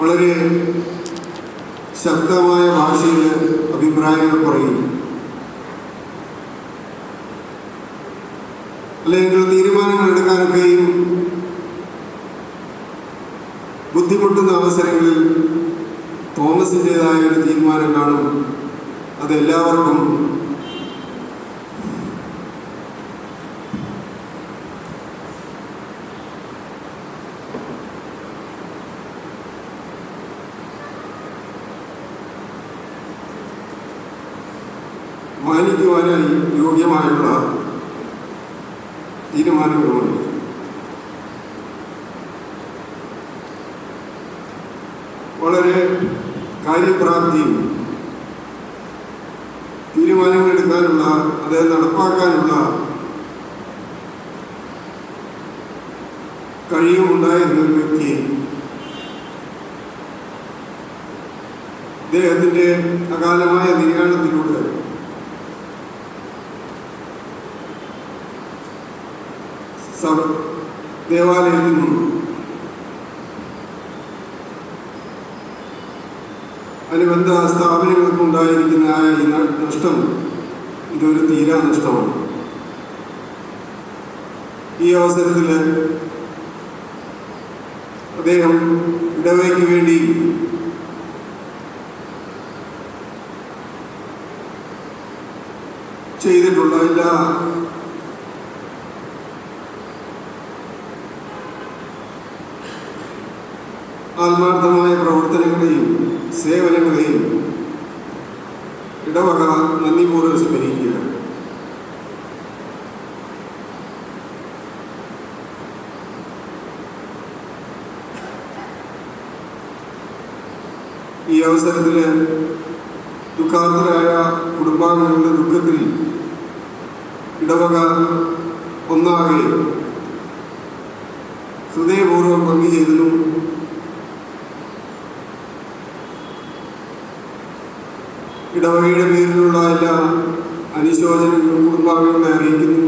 വളരെ ശക്തമായ ഭാഷയിൽ അഭിപ്രായങ്ങൾ പറയും, അല്ലെങ്കിൽ തീരുമാനങ്ങൾ എടുക്കാനൊക്കെയും ബുദ്ധിമുട്ടുന്ന അവസരങ്ങളിൽ തോമസിൻ്റെതായ ഒരു തീരുമാനം കാണും. അതെല്ലാവർക്കും മാനിക്കുവാനായി യോഗ്യമായുള്ള തീരുമാനങ്ങളുമായി വളരെ കാര്യപ്രാപ്തിയും തീരുമാനങ്ങൾ എടുക്കാനുള്ള അത് നടപ്പാക്കാനുള്ള കഴിയുമുണ്ടായിരുന്ന ഒരു വ്യക്തിയെ അദ്ദേഹത്തിൻ്റെ അകാലമായ നിര്യാണത്തിലൂടെ ദേവാലയത്തിൽ നിന്നും അനുബന്ധ സ്ഥാപനങ്ങൾക്കും ഉണ്ടായിരിക്കുന്ന ഈ നഷ്ടം ഇതൊരു തീരാ നഷ്ടമാണ്. ഈ അവസരത്തിൽ അദ്ദേഹം ഇടവകയ്ക്ക് വേണ്ടി ചെയ്തിട്ടുള്ള എല്ലാ ആത്മാർത്ഥമായ പ്രവർത്തനങ്ങളെയും സേവനങ്ങളെയും ഇടവക നന്ദിപൂർവ്വം സ്മരിക്കുക. ഈ അവസരത്തിൽ ദുഃഖാർത്തരായ കുടുംബാംഗങ്ങളുടെ ദുഃഖത്തിൽ ഇടവക ഒന്നാകെ ഹൃദയപൂർവ്വം പങ്കുചേരുന്നു. ഇടവകയുടെ പേരിലുള്ള എല്ലാ അനുശോചനങ്ങളും കുടുംബാംഗങ്ങളെ അറിയിക്കുന്നു.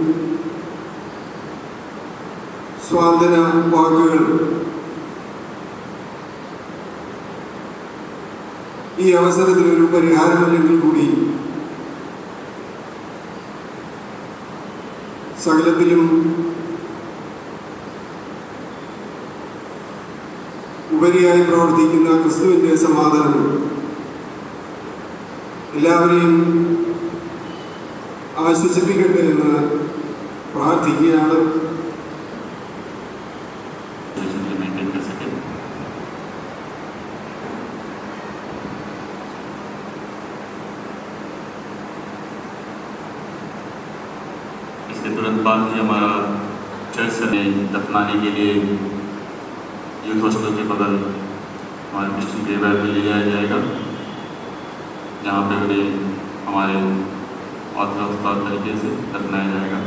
സ്വാന്തന വാക്കുകൾ ഈ അവസരത്തിലൊരു പരിഹാരമല്ലെങ്കിൽ കൂടി സകലത്തിലും ഉപരിയായി പ്രവർത്തിക്കുന്ന ക്രിസ്തുവിൻ്റെ സമാധാനം എല്ലാവരെയും ആശ്വസിപ്പിക്കട്ടെ എന്ന് പ്രാർത്ഥിക്കുകയാണ്. इसके तुरंत बाद ही हमारा चर्च में दफनाने के लिए यूथ हॉस्टल के बगल हमारे क्रिश्चियन ग्रेवयार्ड में ले जाया जाएगा, जहाँ पे उन्हें हमारे ऑर्थोडॉक्स तौर तरीके से दफनाया जाएगा।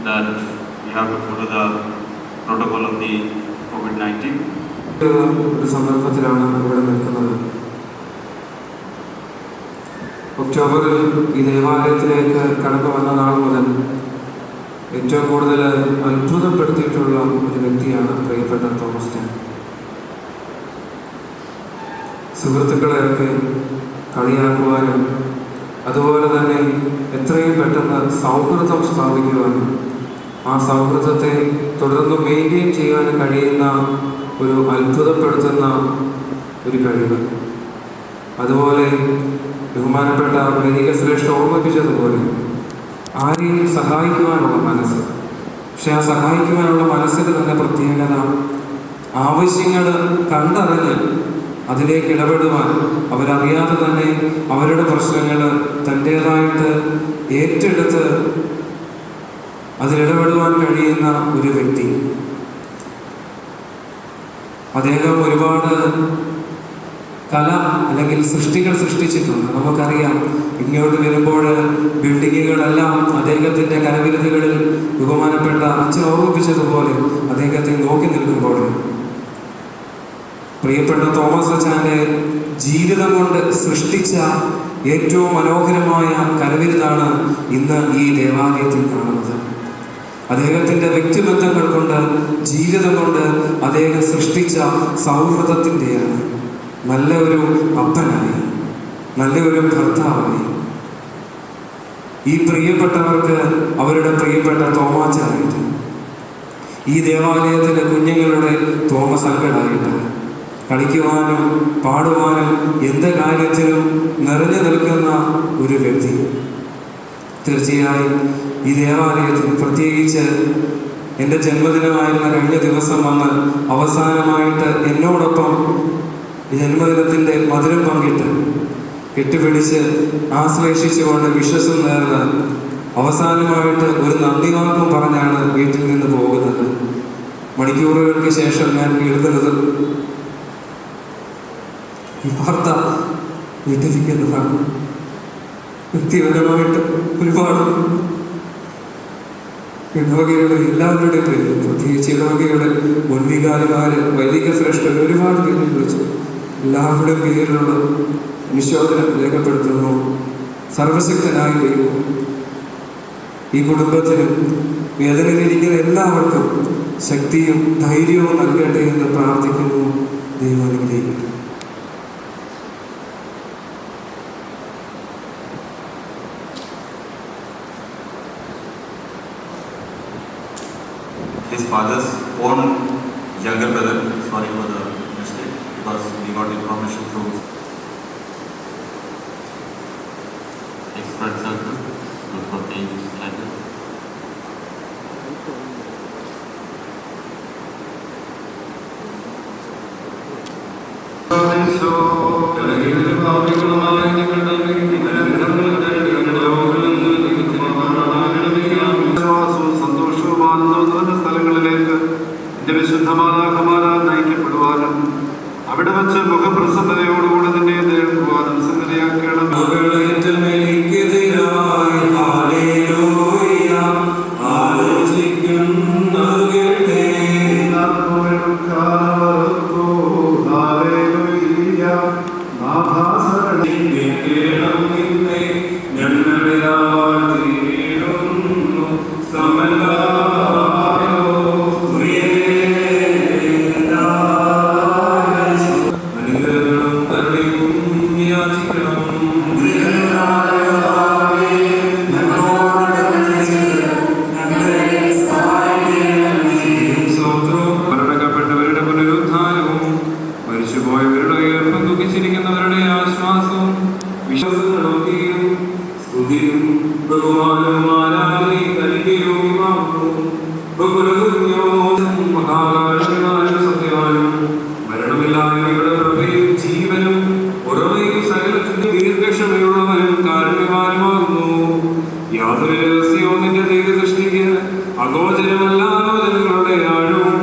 That we have to follow the protocol of the COVID-19. ഒരു സന്ദർഭത്തിലാണ് ഇവിടെ നിൽക്കുന്നത്. ഒക്ടോബറിൽ ഈ ദേവാലയത്തിലേക്ക് കടന്നു വന്ന നാൾ മുതൽ ഏറ്റവും കൂടുതൽ അത്ഭുതപ്പെടുത്തിയിട്ടുള്ള ഒരു വ്യക്തിയാണ് പ്രിയപ്പെട്ട തോമസ് ചാൻ. സുഹൃത്തുക്കളെയൊക്കെ കളിയാക്കുവാനും അതുപോലെ തന്നെ എത്രയും പെട്ടെന്ന് സൗഹൃദം സ്ഥാപിക്കുവാനും ആ സൗഹൃദത്തെ തുടർന്ന് മെയിൻറ്റെയിൻ ചെയ്യാൻ കഴിയുന്ന ഒരു അത്ഭുതപ്പെടുത്തുന്ന ഒരു കഴിവ്. അതുപോലെ ബഹുമാനപ്പെട്ട വൈദിക ശ്രേഷ്ഠ ഓർമ്മിപ്പിച്ചതുപോലെ ആരെയും സഹായിക്കുവാനുള്ള മനസ്സ്. പക്ഷെ ആ സഹായിക്കുവാനുള്ള മനസ്സിന് തന്നെ പ്രത്യേകത ആവശ്യങ്ങൾ കണ്ടറിഞ്ഞ് അതിലേക്ക് ഇടപെടുവാൻ അവരറിയാതെ തന്നെ അവരുടെ പ്രശ്നങ്ങൾ തൻ്റേതായിട്ട് ഏറ്റെടുത്ത് അതിലിടപെടുവാൻ കഴിയുന്ന ഒരു വ്യക്തി. അദ്ദേഹം ഒരുപാട് കല അല്ലെങ്കിൽ സൃഷ്ടികൾ സൃഷ്ടിച്ചിട്ടുണ്ട്. നമുക്കറിയാം, ഇങ്ങോട്ട് വരുമ്പോൾ ബിൽഡിങ്ങുകളെല്ലാം അദ്ദേഹത്തിൻ്റെ കരവിരുതുകളിൽ ബഹുമാനപ്പെട്ട അച്ഛൻ ഓർമ്മിപ്പിച്ചതുപോലെ അദ്ദേഹത്തെ നോക്കി നിൽക്കുമ്പോൾ പ്രിയപ്പെട്ട തോമസ് അച്ചാൻ്റെ ജീവിതം കൊണ്ട് സൃഷ്ടിച്ച ഏറ്റവും മനോഹരമായ കരവിരുതാണ് ഇന്ന് ഈ ദേവാലയത്തിൽ കാണുന്നത്. അദ്ദേഹത്തിൻ്റെ വ്യക്തിബന്ധങ്ങൾ കൊണ്ട്, ജീവിതം കൊണ്ട് അദ്ദേഹം സൃഷ്ടിച്ച സൗഹൃദത്തിൻ്റെയാണ്. നല്ല ഒരു അപ്പനായി, നല്ലൊരു ഭർത്താവായി ഈ പ്രിയപ്പെട്ടവർക്ക് അവരുടെ പ്രിയപ്പെട്ട തോമാച്ചായിട്ട്, ഈ ദേവാലയത്തിലെ കുഞ്ഞുങ്ങളുടെ തോമസ് അങ്കിളായിട്ട് കളിക്കുവാനും പാടുവാനും എന്ത് കാര്യത്തിലും നിറഞ്ഞു നിൽക്കുന്ന ഒരു വ്യക്തി. തീർച്ചയായും ഈ ദേവാലയത്തിൽ പ്രത്യേകിച്ച് എൻ്റെ ജന്മദിനമായിരുന്ന കഴിഞ്ഞ ദിവസം വന്ന് അവസാനമായിട്ട് എന്നോടൊപ്പം ജന്മദിനത്തിൻ്റെ മധുരം പങ്കിട്ട് കെട്ടുപിടിച്ച് ആശ്ലേഷിച്ചുകൊണ്ട് വിശ്വസം നേർന്ന് അവസാനമായിട്ട് ഒരു നന്ദി വാക്കും പറഞ്ഞാണ് വീട്ടിൽ നിന്ന് പോകുന്നത്. മണിക്കൂറുകൾക്ക് ശേഷം ഞാൻ എഴുതുന്നത് ഈ വാർത്ത വീട്ടിരിക്കുന്നതാണ്. വ്യക്തിപരമായിട്ട് ഒരുപാട് ഇടവകയുടെ എല്ലാവരുടെയും പേരിൽ, പ്രത്യേകിച്ച് ഇടവകയുടെ മുൻവികാരിമാര്, വൈദിക ശ്രേഷ്ഠർ ഒരുപാട് പേര് വിളിച്ചു. എല്ലാവരുടെയും പേരിലുള്ള അനുശോചനം രേഖപ്പെടുത്തുന്നു. സർവശക്തനായ ദൈവം ഈ കുടുംബത്തിനും വേദനയിലിരിക്കുന്ന എല്ലാവർക്കും ശക്തിയും ധൈര്യവും നൽകട്ടെ എന്ന് പ്രാർത്ഥിക്കുന്നു. ദൈവം അനുഗ്രഹിക്കട്ടെ. His father's own younger brother, sorry for the mistake, because we got information through expert circle, for pages like that. സന്തോഷവും ആനന്ദവും നിറഞ്ഞ സ്ഥലങ്ങളിലെ സർവകാലവും ആരാധനയും തനിക്ക് യോഗ്യമാകുന്നു. മഹാകാലം സത്യവാനും മരണമില്ലായ്മയുടെ പ്രഭയും ജീവനും ഉറവയും സകലത്തിന്റെ ദീർഘക്ഷമയുള്ളവനും കാരുണ്യവാനുമാകുന്നു. യാതൊരു രഹസ്യവും നിന്റെ ദൈവദൃഷ്ടിക്ക് അഗോചരമല്ലാലോചനകളുടെ ആഴവും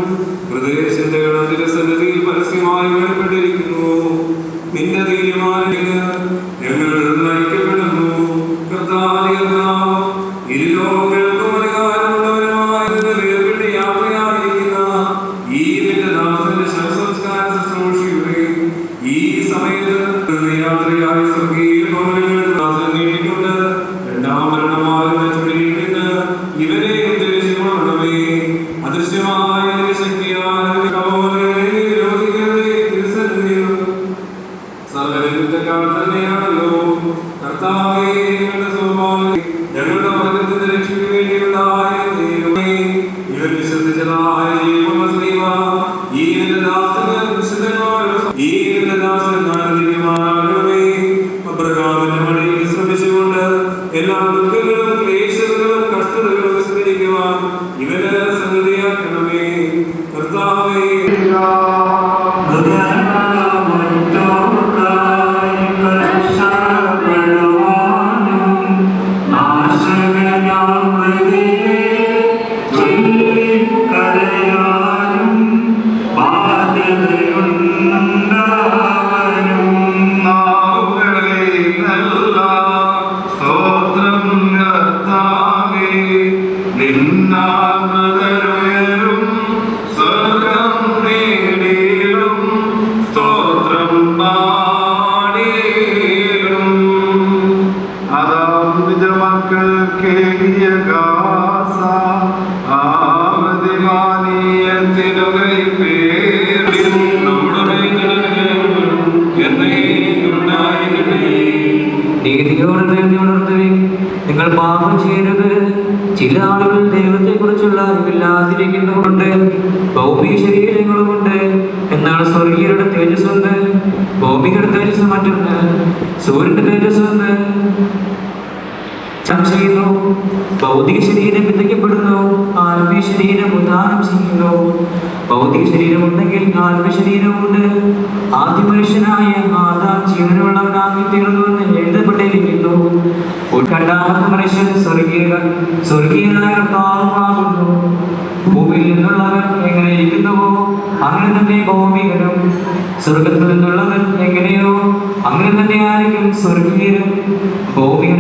ഹൃദയചിന്തകളും തിരുസന്നിധിയിൽ പരസ്യമായി വെളിപ്പെട്ടിരിക്കുന്നു. നിന്റെ തീരുമാനത്തിന് ഞങ്ങൾ നയിക്കപ്പെടുന്നു. ഇരുലോകങ്ങൾക്കും അധികാരമുള്ളവരുമായ വേർപെട്ട് യാത്രയായിരിക്കുന്ന ഈ നിന്റെ ദാസന്റെ ശവസംസ്കാര ശുശ്രൂഷയുടെ ഈ സമയത്ത് യാത്രയായി സ്വർഗീയ ഭവനങ്ങൾ ദാസൻ നീട്ടിക്കൊണ്ട് രണ്ടാം മരണമാകുന്ന ചുഴിയിൽ നിന്ന് ഇവരെ ഉദ്ദേശിക്കണമേ. അദൃശ്യമായ നിന്റെ ശക്തിയാൽ തന്നെയാണല്ലോ കർത്താവേ. ഞങ്ങളുടെ വർഗത്തിന്റെ രക്ഷയ്ക്ക് വേണ്ടിയുള്ള ഇവൻ വിശ്വസിച്ചതായ ഈ ദാസന്മാരുടെ അബ്രഹാമിന്റെ മടിയിൽ ശ്രമിച്ചുകൊണ്ട് എല്ലാ ദുഃഖങ്ങളും ക്ലേശങ്ങളും കഷ്ടതകളും വിസ്മരിക്കുവാൻ ഇവന് സംഗതിയാക്കണമേ. കർത്താവേ നിങ്ങൾ പാപം ചെയ്യരുത്. ചില ആളുകൾ ദൈവത്തെ കുറിച്ചുള്ള അറിവില്ലാതിരിക്കുന്നതുകൊണ്ട് ഭൗമിക ശരീരങ്ങളുമുണ്ട്, എന്നാൽ സ്വർഗീയരുടെ തേജസ്സുണ്ട്. ഭൗമികരുടെ തേജസ് മറ്റൊന്ന്, സൂര്യന്റെ തേജസ് ഒന്ന്. ചെയ്യുന്നു. ഭൗതിക ശരീരം വിതയ്ക്കപ്പെടുന്നു, ആത്മീയ ശരീരം ഉദാനം ചെയ്യുന്നു. ഭൗതിക ശരീരമുണ്ടെങ്കിൽ ആത്മീയ ശരീരമുണ്ട്. ആദ്യ മനുഷ്യനായ ആദാം ജീവനുള്ളവനാക്കി തീർന്നുവെന്ന് എഴുതപ്പെട്ടിരിക്കുന്നു. രണ്ടാമത്തെ മനുഷ്യൻ സ്വർഗീയനായ കർത്താവുമാകുന്നു. ഭൂമിയിൽ നിന്നുള്ളവൻ എങ്ങനെ ഇരിക്കുന്നുവോ അങ്ങനെ തന്നെ ഭൗമികനും, സ്വർഗത്തിൽ നിന്നുള്ളവൻ എങ്ങനെയോ അങ്ങനെ തന്നെ ആയിരിക്കും സ്വർഗീയനും. ഭൗമികൻ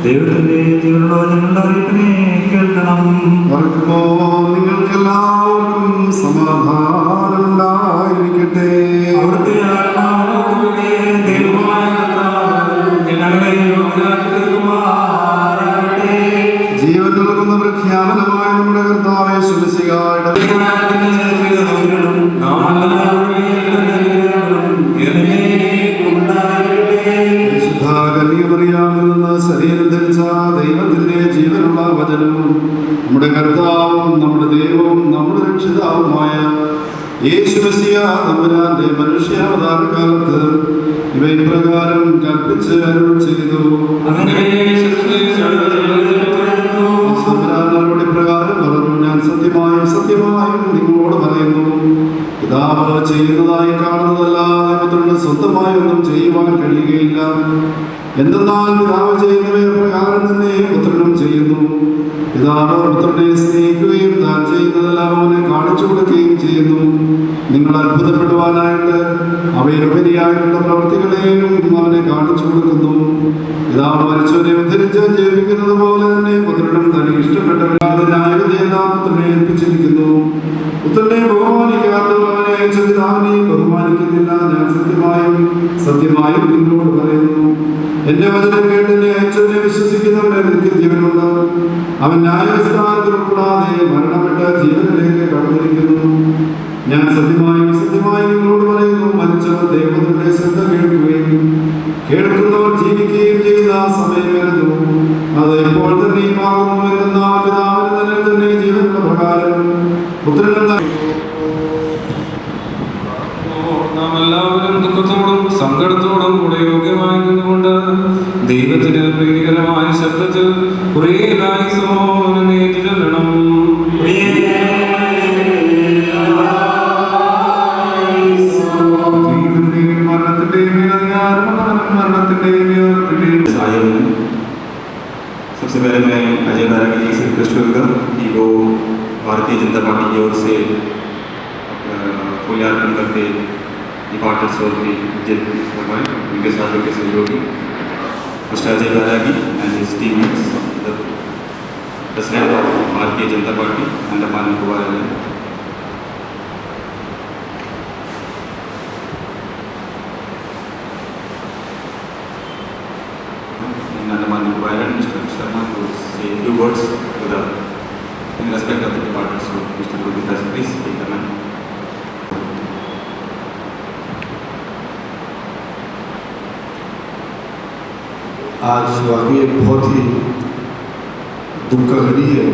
ദൈവത്തിന്റെ ജീവനുള്ള ഞങ്ങളുടെ അറിയിപ്പിനെ കേൾക്കണം. നിങ്ങൾക്കെല്ലാവർക്കും സമാധാനം ഉണ്ടായിരിക്കട്ടെ. ജീവൻ നൽകുന്ന പ്രഖ്യാപനമായ നമ്മുടെ കർത്താവേ ശുശ്രൂഷയുടെ ശരീരം ധരിച്ച ദൈവത്തിന്റെ ജീവനുള്ള വചനവും നമ്മുടെ കർത്താവും നമ്മുടെ ദൈവവും നമ്മുടെ രക്ഷിതാവുമായ യേശു മെസ്സിയ തമ്പുരാന്റെ മനുഷ്യാവതാരകാലത്ത് ഇവ ഇപ്രകാരം കൽപ്പിച്ച് അരുൾ ചെയ്തു. ഇപ്രകാരം പറഞ്ഞു, ഞാൻ സത്യമായും സത്യമായും നിങ്ങളോട് പറയുന്നു, പിതാവ് ചെയ്യുന്നതായി കാണുന്നതല്ലാതെ പുത്രന് സ്വന്തമായി ഒന്നും ചെയ്യുവാൻ കഴിയുകയില്ല. എന്തെന്നാൽ പിതാവ് ചെയ്യുന്നവയെ പ്രകാരം തന്നെ പുത്രനും ചെയ്യുന്നു. പിതാവ് പുത്രനെ സ്നേഹിക്കുകയും താൻ ചെയ്യുന്നതെല്ലാം അവനെ കാണിച്ചു കൊടുക്കുകയും ചെയ്യുന്നു. നിങ്ങൾ അത്ഭുതപ്പെടുവാനായിട്ട് അവയിലുപരിയായിട്ടുള്ള പ്രവൃത്തികളെയും അവനെ കാണിച്ചു കൊടുക്കുന്നു. പിതാവ് മരിച്ചവരെ ഉദ്ധരിച്ച് ജീവിക്കുന്നത് പോലെ തന്നെ പുത്രനും തനിക്ക് ഇഷ്ടപ്പെട്ടവരായ പുത്രനെ ഏൽപ്പിച്ചിരിക്കുന്നു. പുത്രനെ ബഹുമാനിക്കാത്തവർ അവനെ അയച്ച പിതാവിനെയും ബഹുമാനിക്കുന്നില്ല. ഞാൻ സത്യമായും സത്യമായും നിങ്ങളോട് പറയുന്നു, എന്റെ വചനം കേട്ട് എന്നെ അയച്ചവനെ വിശ്വസിക്കുന്നവരെ നിത്യജീവനുണ്ട്. അവൻ ന്യായസ്ഥാനത്തിൽ ഉൾപ്പെടാതെ മരണപ്പെട്ട ജീവനിലേക്ക് കടന്നിരിക്കുന്നു. ഉത്തരങ്ങൾ നാം എല്ലാവരും ദുഃഖത്തോടും സങ്കടത്തോടും കൂടെ യോഗ്യമായി നിന്നുകൊണ്ട് ദൈവത്തിന് പ്രീതികരമായ ശബ്ദത്തിൽ കുറേ നേരിട്ട് ചൊല്ലണം. सबसे पहले मैं अजय बैरागी जी से रिक्वेस्ट करूँगा कि वो भारतीय जनता पार्टी की ओर से फूल्यार्पण करके डिपार्टमेंट स्टोर की जित करवाएं उनके साथियों के सहयोगी mister Ajay Bairagi and his teammates the president of Bharatiya Janata party Andaman Nicobar island. Andaman Nicobar Island, Mr. Sharma will say a few words to the, in respect of the department. So, Mr. Guruddas, please take the mic. आज वाकई एक बहुत ही दुख का घड़ी है,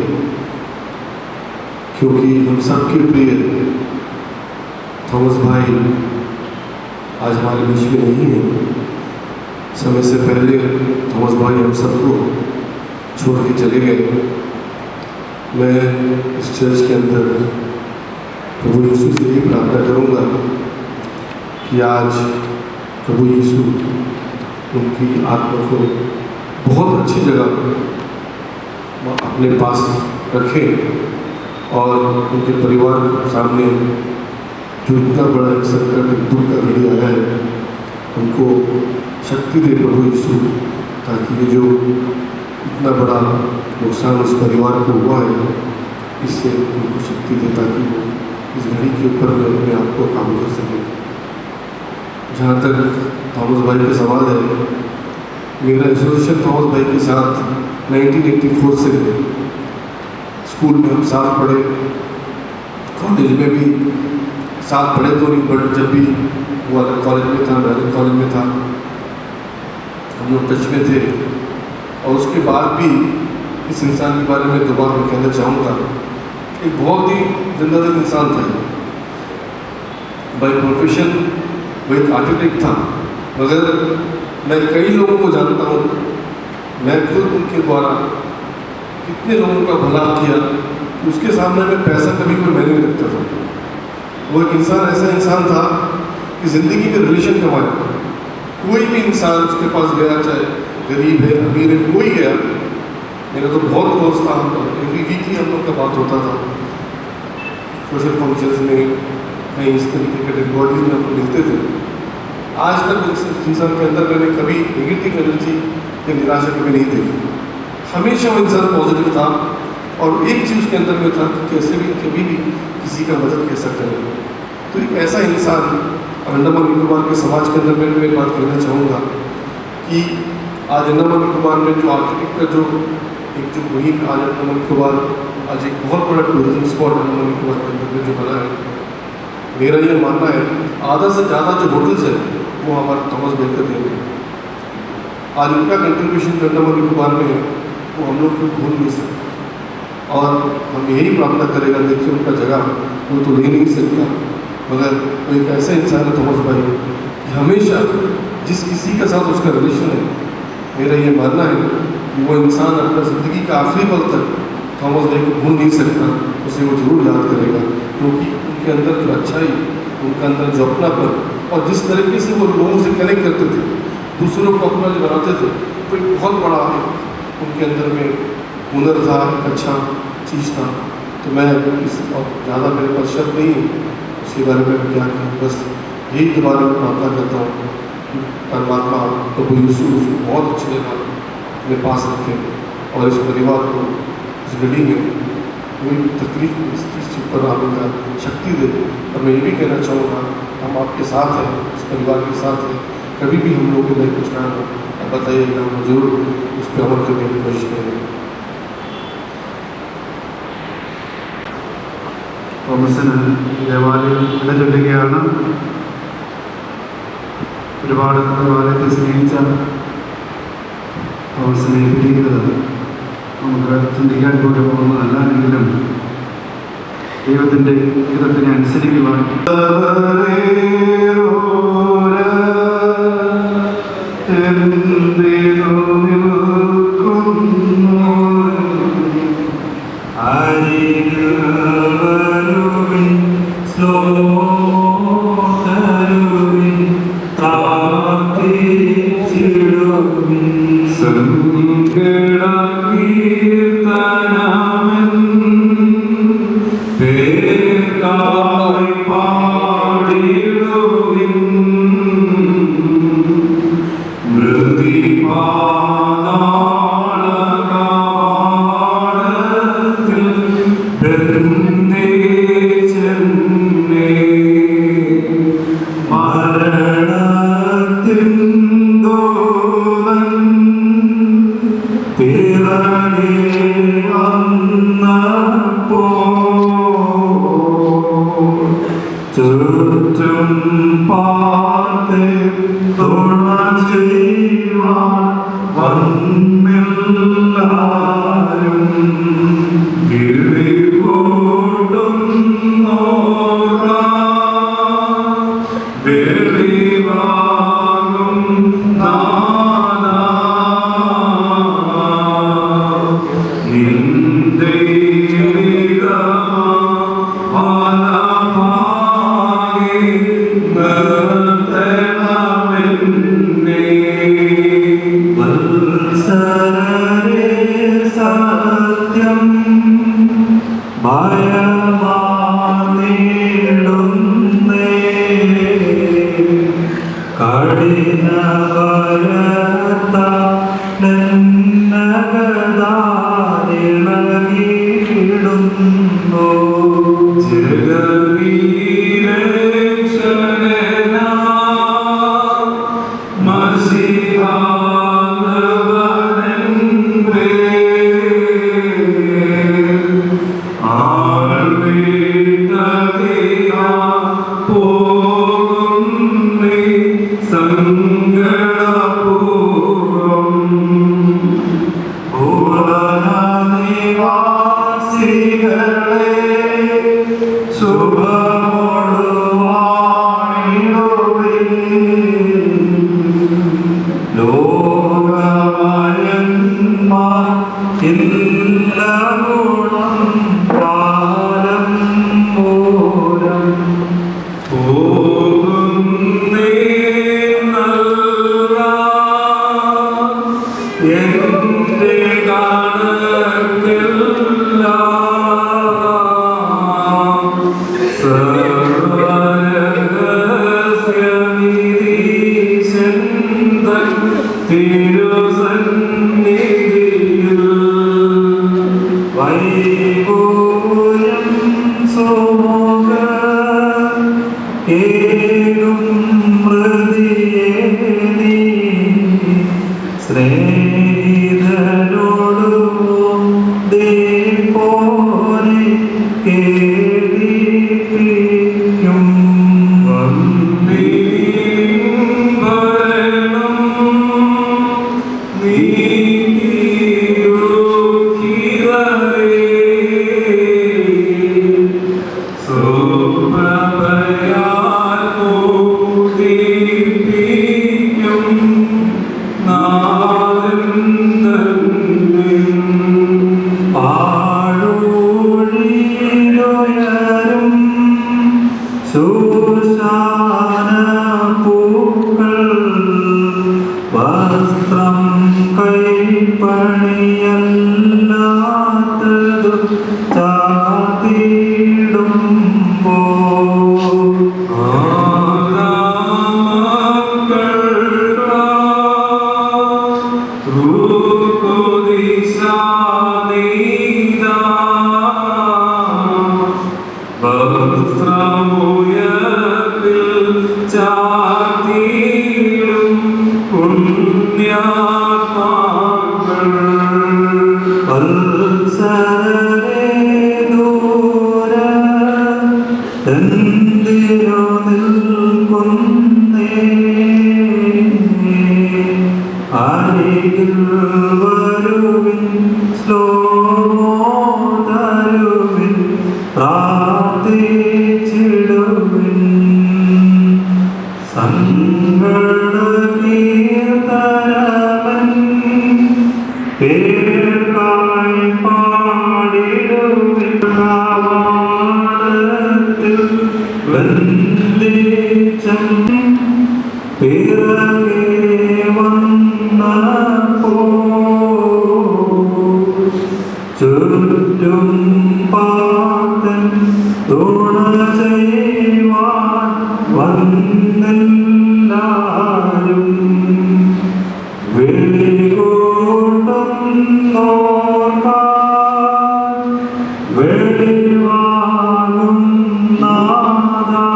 क्योंकि हम सबके प्रिय थॉमस भाई आज हमारे बीच में नहीं है. समय से पहले थॉमस भाई हम सबको छोड़ के चले गए. मैं इस चर्च के अंदर प्रभु यीशु से यही प्रार्थना करूंगा कि आज प्रभु यीशु उनकी आत्मा को बहुत अच्छी जगह अपने पास रखें और उनके परिवार के सामने जो इतना बड़ा एक संकट दुख का घड़ी आया है उनको शक्ति दे प्रभु यीशु, ताकि ये जो इतना बड़ा नुकसान उस परिवार को हुआ है इससे उनको शक्ति दे ताकि वो इस घड़ी के ऊपर में अपने आप को काबू कर सके. जहाँ तक थॉमस भाई का सवाल है, मेरा एसोसिएशन थॉमस भाई के साथ 1984 से है. स्कूल में हम साथ पढ़े, कॉलेज में भी साथ पढ़े तो नहीं, बट जब भी वो अलग कॉलेज में था, मैं अलग कॉलेज में था, हम लोग टच में थे. और उसके बाद भी इस इंसान के बारे में दोबारा मैं कहना चाहूँगा, एक बहुत ही जिंदादिल इंसान था. बाय प्रोफेशन वो एक आर्किटेक्ट था, मगर मैं कई लोगों को जानता हूँ, मैं खुद उनके द्वारा कितने लोगों का भला किया कि उसके सामने में पैसा कभी कोई वैल्यू नहीं रखता था. वो एक इंसान ऐसा इंसान था कि ज़िंदगी में रिलेशन कमाया. कोई भी इंसान उसके पास गया, चाहे गरीब है अमीर है, कोई गया, मेरा तो बहुत दोस्त था, एवरी वीकली हम लोग का बात होता था. सोशल फंक्शंस में कहीं इस तरीके के डेड बॉडीज में हम लोग मिलते थे. आज तक इस इंसान के अंदर मैंने कभी नेगेटिव एनर्जी या निराशा कभी नहीं देखी. हमेशा वो इंसान पॉजिटिव था और एक चीज़ के अंदर में था कि कैसे भी कभी भी किसी का मदद कैसा करें. तो एक ऐसा इंसान अंडमान निकोबार के समाज के अंदर मैं एक बात कहना चाहूँगा कि आज अंडमान निकोबार में जो आर्किटेक्ट का जो मुहिम आज अंडमान निकोबार आज एक बहुत बड़ा टूरिज्म स्पॉट अंडमान निकोबार के अंदर में जो बना है, मेरा ये मानना है आधा से ज़्यादा जो होटल्स है वो हमारे थॉमस भाई का देन है. आज उनका कंट्रीब्यूशन जो अंडमान निकोबार में है वो हम लोग भूल नहीं सकते. और हम यही प्रार्थना करेगा, देखिए उनका जगह वो तो ले नहीं सकता, मगर वो एक ऐसा इंसान है थॉमस भाई कि हमेशा जिस किसी के साथ उसका रिलेशन है, मेरा ये मानना है कि वो इंसान अपना ज़िंदगी का आखिरी पल तक थॉमस भाई को भूल नहीं सकता, उसे वो जरूर याद करेगा. क्योंकि उनके अंदर जो अच्छाई, उनके अंदर जो अपनापन और जिस तरीके से वो लोगों से कनेक्ट करते थे, दूसरों को अपना जो बनाते थे, तो एक बहुत बड़ा उनके अंदर में हुनर था, एक अच्छा चीज़ था. तो मैं इस और ज़्यादा मेरे पास शब्द नहीं है उसके बारे में क्या कहूँ, बस यही दोबारा मैं प्रार्थना करता हूँ कि परमात्मा प्रभु यीशु उसको बहुत अच्छी जगह अपने पास रखें और इस परिवार को इस घड़ी में कोई तकलीफ इस चीज़ पर आने का शक्ति दे. और मैं ये भी कहना चाहूँगा, हम आपके साथ हैं, इस परिवार के साथ हैं. कभी भी हम लोग के लिए कुछ ना हो आप बताइएगा, हम जरूर उस पर अमल करने की कोशिश करेंगे. തോമസിന് ദേവാലയം ഇടചൊല്ലുകയാണ്. ഒരുപാട് ദേവാലയത്തെ സ്നേഹിച്ച തോമസിനെ പിരിയുന്നത് നമുക്ക് ചിന്തിക്കാൻ പോലും ഒന്നല്ല. എങ്കിലും ദൈവത്തിൻ്റെ ഹിതത്തിനെ അനുസരിക്കുവാൻ slow, തുണ ചെയ്യുവാൻ വന്നെല്ലാരും വെളികൂട്ടുന്നോർക്കാൻ വെളിവാകും നാഥാ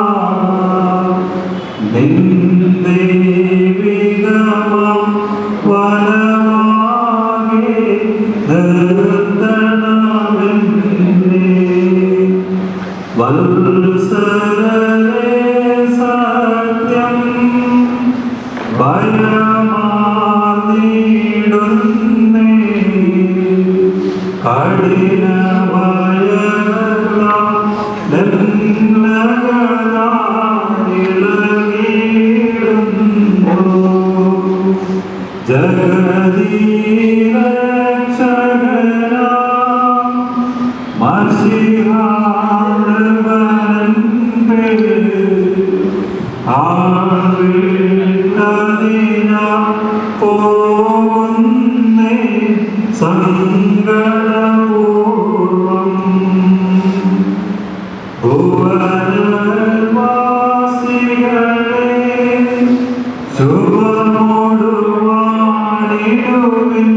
നിന്റെ വിഗമം വലമാകെ നിർത്തണമെന്നേ വത്സരരേ സത്യം ഭയമാർന്നിടുന്നേ കഠിനഭയമിളകിടുന്നു ജഗദീരക്ഷകനാം മസിഹാനവനൻപേ ആൾവിട്ടതിന പോകുന്നേ സങ്കടപൂർവം ഭുവനവാസികളെ ശുഭമോടുവാണിടുവിൻ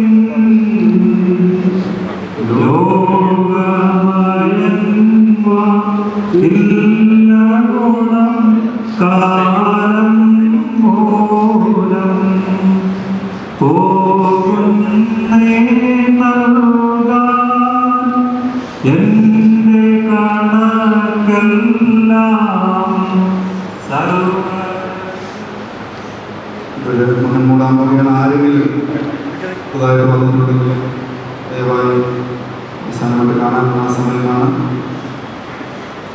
ലോകമയന്മാ ഇല്ല ഗുണം കാലം മൂലം പോകുന്നേ നൽകാൻ എന്റെ കണക്കെല്ലാം സർവ മകൻ മൂടാൻ പറയുകയാണ്. ആരെങ്കിലും പുതുതായിട്ട് വന്നിട്ടുണ്ടെങ്കിൽ ദയവായി അവസാനമായിട്ട് കാണാൻ ആ സമയം കാണാം.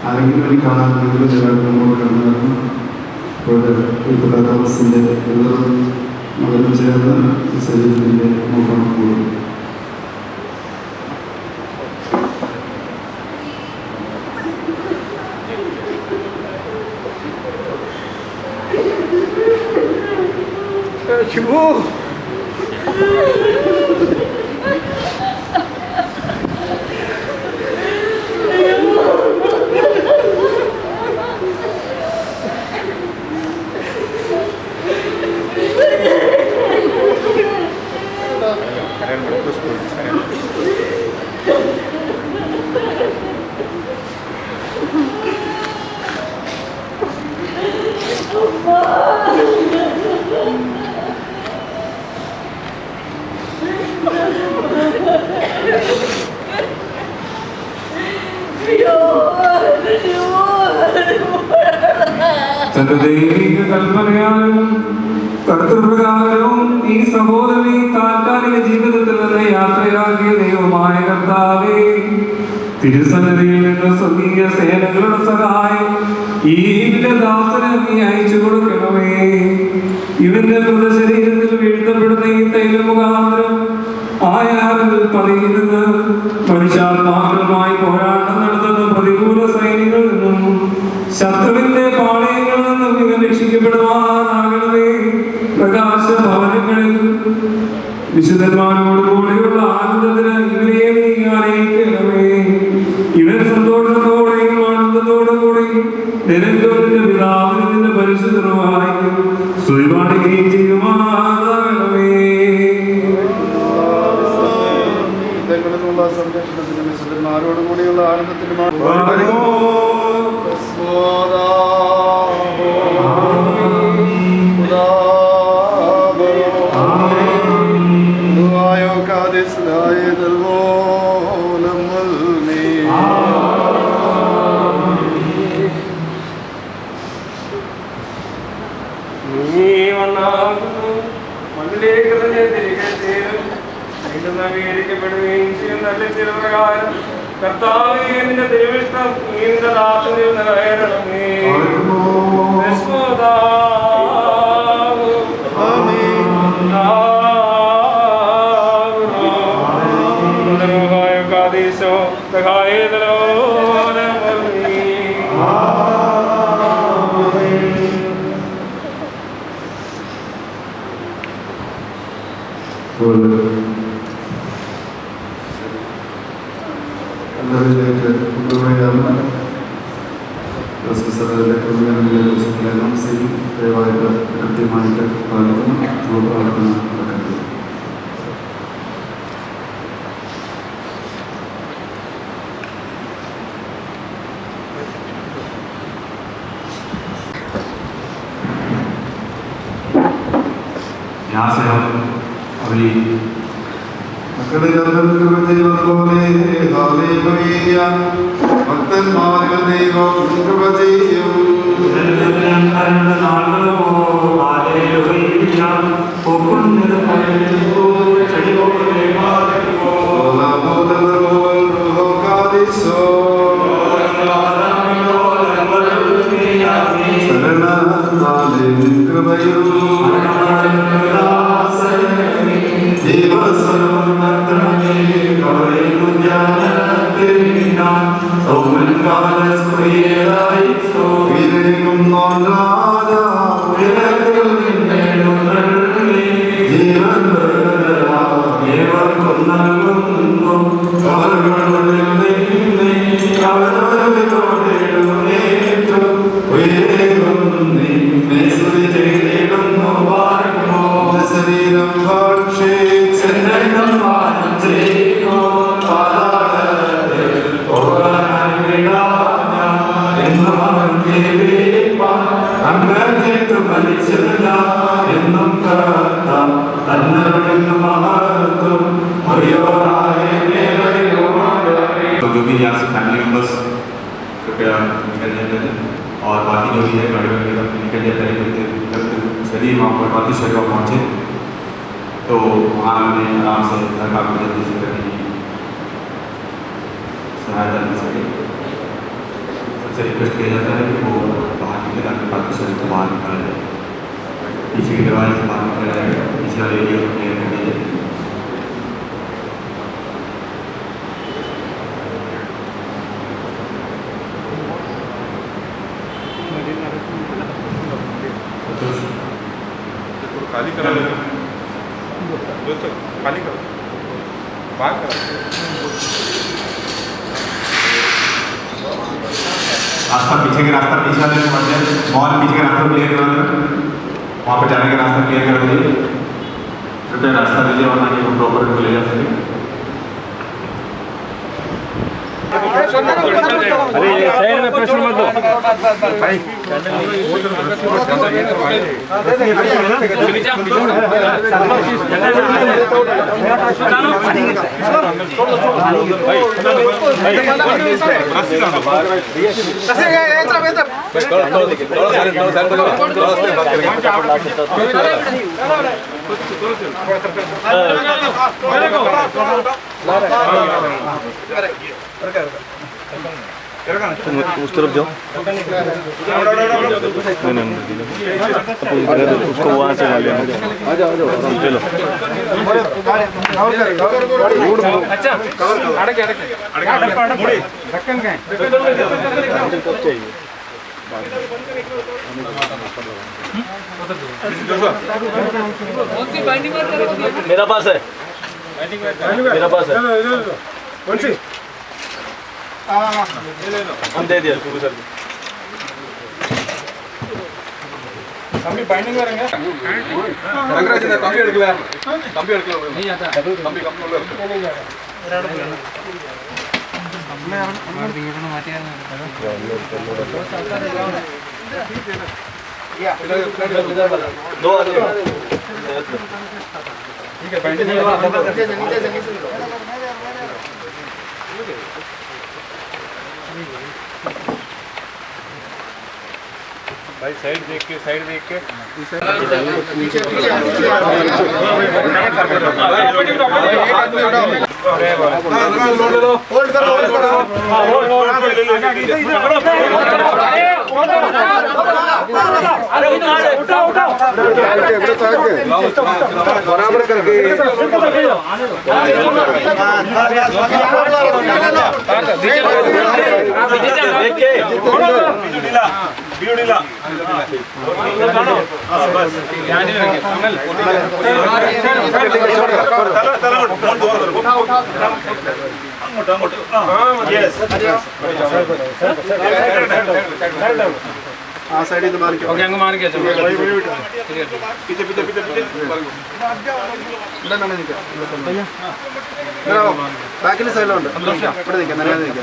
ആരെങ്കിലും എനിക്ക് കാണാനുണ്ടെങ്കിൽ ദയവായിട്ട് മുമ്പോട്ട് കടന്നു വരണം. ഇപ്പോൾ ഇപ്പോൾ തോമസിൻ്റെ ബ്രദറും മകനും ചേർന്ന് ഈ ശരീരത്തിൻ്റെ നോക്കാൻ കൂടും. തന്റെ ദൈവിക കൽപ്പനയാലും കർത്തൃപ്രകാരവും ഈ സഹോദരനെ താൽക്കാലിക ജീവിതത്തിൽ നിന്ന് യാത്രയാക്കിയ ദൈവമായ കർത്താവേ, തിരുസന്നിധിയിൽ നിന്ന് സ്വർഗീയ സേനകളുടെ സഹായം ഈ ദാസന് നീ അയച്ചു കൊടുക്കണമേ. ഇവന്റെ മൃതശരീരത്തിൽ വീഴ്ത്തപ്പെടുന്ന ഈ തൈല മുഖാന്തരം ആയാറിൽ പതിയിരുന്ന് മനുഷ്യാത്മാക്കളുമായി പോരാട്ടം നടത്തുന്ന പ്രതികൂല സൈനികളിൽ നിന്നും ശത്രുവിന്റെ പാളയങ്ങളിൽ നിന്നും ഇവൻ രക്ഷിക്കപ്പെടുവാനാകണമേ. പ്രകാശ ഭവനങ്ങളിൽ വിശുദ്ധന്മാരോട് കൂടെയുള്ള ആനന്ദത്തിന് ഇവരെ നീ അറിയിക്കണമേ. ഇവൻ സന്തോഷത്തോടെയും ആനന്ദത്തോടും കൂടെയും നിരന്തരം നിന്റെ പിതാവിനും നിന്റെ പരിശുദ്ധമായിരിക്കും സ്തുതി പാടുകയും ചെയ്യുമാറാകണമേ. സംരക്ഷണത്തിന് വിശുദ്ധന്മാരോട് കൂടിയുള്ള ആനന്ദത്തിനും മണ്ണിലേക്ക് തന്നെ തിരികെ ചേരും നവീകരിക്കപ്പെടുകയും ചെയ്യും. നല്ല ചിലപ്രകാരം കർത്താവേ, നിന്റെ തിരുവിഷ്ടം ഈ നിന്റെ ദാസനിൽ നിറവേറണമേ. എല്ലാവരിലേക്ക് കൊണ്ടുപോയാണ് സഭയിലെ ക്രമീകരണങ്ങളെ കുറിച്ചുള്ള അനൗൺസിംഗ് ദയവായിട്ട് കൃത്യമായിട്ട് പാലിക്കണം. പ്രവർത്തനം നടക്കുന്നത് यहाँ से हम अगली ഭക്തന്മാരിൽ ദൈവം കൃപ ചെയ്യും. तो जो भी यहाँ से फैमिली मेम्बर्स कृपया निकल जाते हैं और बाकी जो भी है गाड़ी वगैरह निकल जाते हैं चलिए वहाँ पर बाकी शहर पर पहुँचे तो वहाँ हमें आराम से हर काम को जल्दी से करने की सहायता मिल सके। सबसे रिक्वेस्ट किया जाता है कि वो बाहर निकले ताकि बाकी शहर को बाहर निकाला जाए, पीछे के दरवाजे से बाहर निकाला जाएगा, पीछे वाले एरिया को क्लियर कर दिया जाए। खाली करा लेना, खाली करो, बाहर करो। रास्ता पीछे का रास्ता पीछे वाले को मत जाए, मॉल पीछे का रास्ता क्लियर करा देना, वहाँ पर जाने का रास्ता क्लियर कर दीजिए, कृपया रास्ता दीजिए वरना कि वो प्रॉपर को ले जा सके। अरे ये साइड में प्रेशर मत दो भाई। उस तरफ जाओ, उसको वहाँ से वाले आ जाओ चलो। अच्छा ढक्कन का कब चाहिए? मेरा पास है, मेरा पास है, कौन सी हम दे दिया शुरू सर। कम्पी बाइंडिंग करेंगे कम्पी नहीं आता कम्पी नहीं जाता दो आदमी ठीक है बाइंडिंग भाई साइड देख के होल्ड करो बराबर करके ആ സൈഡിൽ നിന്ന് മാറിക്കോ. ബാക്കിലെ സൈഡിലുണ്ട്. ഇവിടെ നിൽക്കാം. നനയാതെ നിൽക്കാം.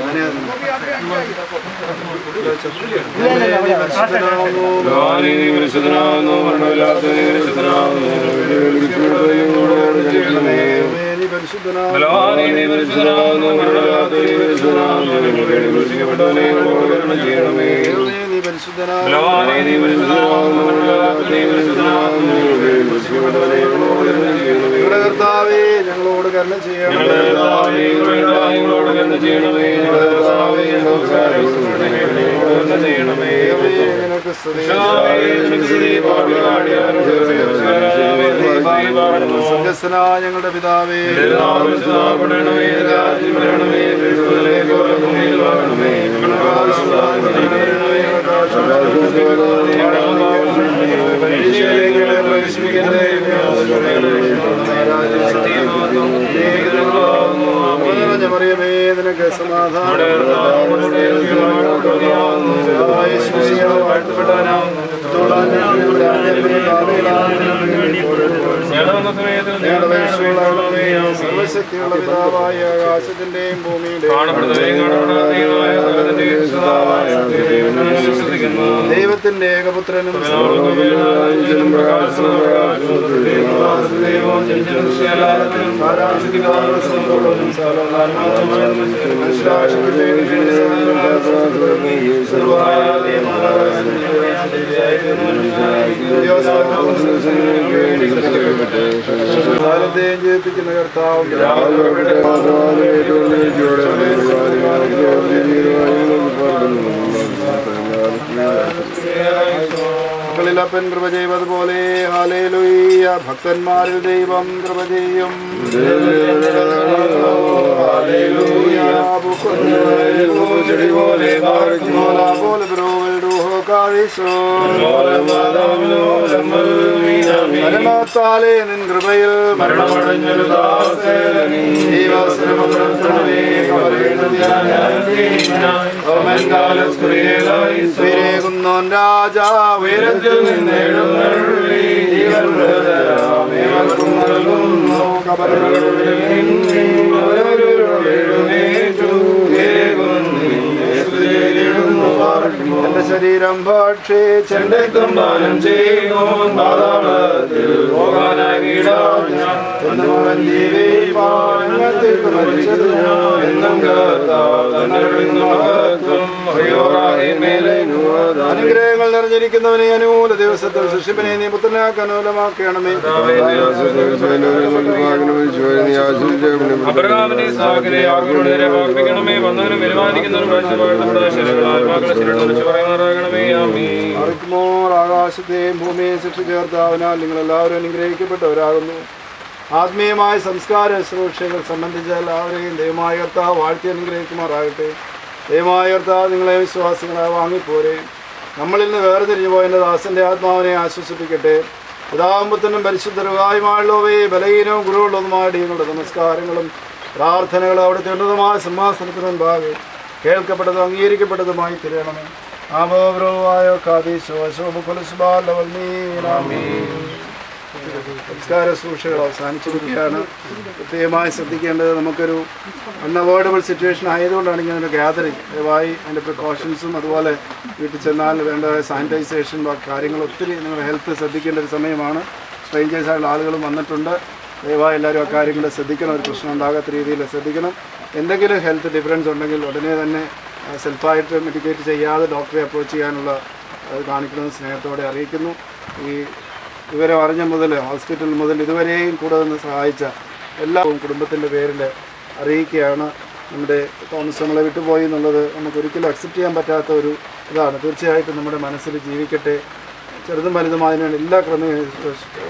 കർത്താവേ ഞങ്ങളോട് കരുണ ചെയ്യണമേ. സ്വർഗ്ഗസ്ഥനായ ഞങ്ങളുടെ പിതാവേ, മറിയമേ നിനക്ക് സമാധാനം. സർവശക്തിയുള്ള പിതാവായ ആകാശത്തിന്റെയും ഭൂമിയുടെയും ദൈവത്തിന്റെ ഏകപുത്രനും കാലത്തെയും ജയിപ്പിക്കുന്ന കർത്താവ് മക്കളിലപ്പൻ കൃപ ചെയ്വതുപോലെ ഹല്ലേലൂയ. ഭക്തന്മാരിൽ ദൈവം കൃപ ചെയ്യും. പരമാത്താലേ നിൻ കൃപയിൽ ുന്നോൻ രാജാ ഉയരത്തിൽ നിന്നെഴുന്നള്ളി എന്റെ ശരീരം ഭക്ഷിച്ചെന്റെ കമ്പാനം ചെയ്യുന്നു. പാതാളത്തിൽ പോകാനായി അനുഗ്രഹങ്ങൾ നിറഞ്ഞിരിക്കുന്നവനെ അനുകൂല ദിവസത്തിൽ സൃഷ്ടിപ്പിനെ നീ പുത്രനാക്കി അനുകൂലമാക്കണമേ. ആകാശത്തെയും ഭൂമിയെയും സൃഷ്ടിച്ചേർത്താവിനാൽ നിങ്ങൾ എല്ലാവരും അനുഗ്രഹിക്കപ്പെട്ടവരാകുന്നു. ആത്മീയമായ സംസ്കാര ശുശ്രൂഷകൾ സംബന്ധിച്ച എല്ലാവരെയും ദൈവമായ കർത്താവ് വാഴ്ത്തി അനുഗ്രഹിക്കുമാറാകട്ടെ. ദൈവമായ കർത്താവ് നിങ്ങളെ വിശ്വാസികളായി വാങ്ങിപ്പോരെ. നമ്മളിൽ നിന്ന് വേർതിരിഞ്ഞു പോയ എൻ്റെ ദാസൻ്റെ ആത്മാവിനെ ആശ്വസിപ്പിക്കട്ടെ. പിതാവുമ്പത്തിനും പരിശുദ്ധരുവായുമായുള്ളവയെ ബലഹീനവും ഗുരുവുള്ളതുമായ നിങ്ങളുടെ നമസ്കാരങ്ങളും പ്രാർത്ഥനകളും അവിടുത്തെ ഉന്നതമായ സിംഹാസനത്തിന് മുൻപാകെ കേൾക്കപ്പെട്ടതും അംഗീകരിക്കപ്പെട്ടതുമായി തിരയണമേ. ആമോബ്രോവായ കാദീശോ അശോഭ സംസ്കാര ശുശ്രൂഷകൾ അവസാനിച്ചിരിക്കുകയാണ്. പ്രത്യേകമായി ശ്രദ്ധിക്കേണ്ടത് നമുക്കൊരു അൺഅവോയ്ഡബിൾ സിറ്റുവേഷൻ ആയതുകൊണ്ടാണ് ഇങ്ങനെ ഗ്യാതറിങ്. ദയവായി അതിൻ്റെ പ്രിക്കോഷൻസും അതുപോലെ വീട്ടിൽ ചെന്നാൽ വേണ്ട സാനിറ്റൈസേഷൻ കാര്യങ്ങൾ ഒത്തിരി നിങ്ങൾ ഹെൽത്ത് ശ്രദ്ധിക്കേണ്ട ഒരു സമയമാണ്. സ്ട്രേഞ്ചേഴ്സായിട്ടുള്ള ആളുകളും വന്നിട്ടുണ്ട്. ദയവായി എല്ലാവരും ആ കാര്യങ്ങൾ ശ്രദ്ധിക്കണം. ഒരു പ്രശ്നം ഉണ്ടാകാത്ത രീതിയിൽ ശ്രദ്ധിക്കണം. എന്തെങ്കിലും ഹെൽത്ത് ഡിഫറൻസ് ഉണ്ടെങ്കിൽ ഉടനെ തന്നെ സെൽഫായിട്ട് മെഡിക്കേറ്റ് ചെയ്യാതെ ഡോക്ടറെ അപ്രോച്ച് ചെയ്യാനുള്ള അത് കാണിക്കണമെന്ന് സ്നേഹത്തോടെ അറിയിക്കുന്നു. ഈ വിവരം അറിഞ്ഞ മുതൽ ഹോസ്പിറ്റൽ മുതൽ ഇതുവരെയും കൂടെ നിന്ന് സഹായിച്ച എല്ലാവരും കുടുംബത്തിൻ്റെ പേരിൽ അറിയിക്കുകയാണ്. നമ്മുടെ തോമസ് നമ്മളെ വിട്ടുപോയി എന്നുള്ളത് നമുക്ക് ഒരിക്കലും അക്സെപ്റ്റ് ചെയ്യാൻ പറ്റാത്ത ഒരു ഇതാണ്. തീർച്ചയായിട്ടും നമ്മുടെ മനസ്സിൽ ജീവിക്കട്ടെ. ചെറുതും വലുതുമായതിനാണ് എല്ലാ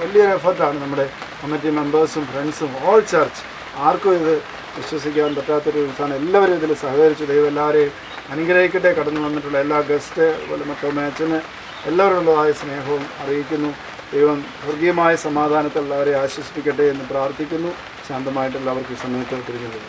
വലിയൊരു എഫർട്ടാണ് നമ്മുടെ കമ്മിറ്റി മെമ്പേഴ്സും ഫ്രണ്ട്സും ഓൾ ചർച്ച്. ആർക്കും ഇത് വിശ്വസിക്കാൻ പറ്റാത്തൊരു ദിവസമാണ്. എല്ലാവരും ഇതിൽ സഹകരിച്ചു. ദൈവം എല്ലാവരെയും അനുഗ്രഹിക്കട്ടെ. കടന്നു വന്നിട്ടുള്ള എല്ലാ ഗസ്റ്റ് അതുപോലെ മറ്റൊമ്മയച്ചന് എല്ലാവരോടുള്ളതായ സ്നേഹവും അറിയിക്കുന്നു. ദൈവം സ്വർഗീയമായ സമാധാനത്തിൽ എല്ലാവരെയും ആശ്വസിപ്പിക്കട്ടെ എന്ന് പ്രാർത്ഥിക്കുന്നു. ശാന്തമായിട്ടുള്ളവർക്ക് സമയത്ത് തിരിഞ്ഞു.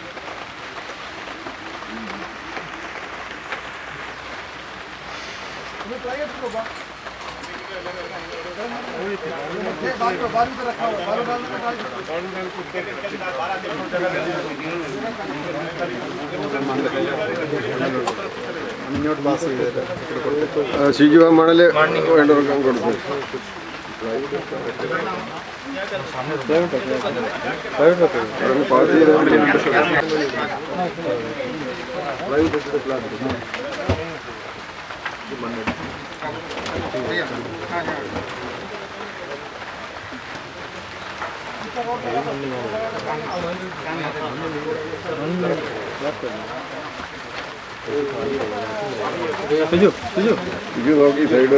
ശരിക്കും മണല് വേണ്ടവർക്ക് കൊടുത്തു. നോക്കി സൈഡ്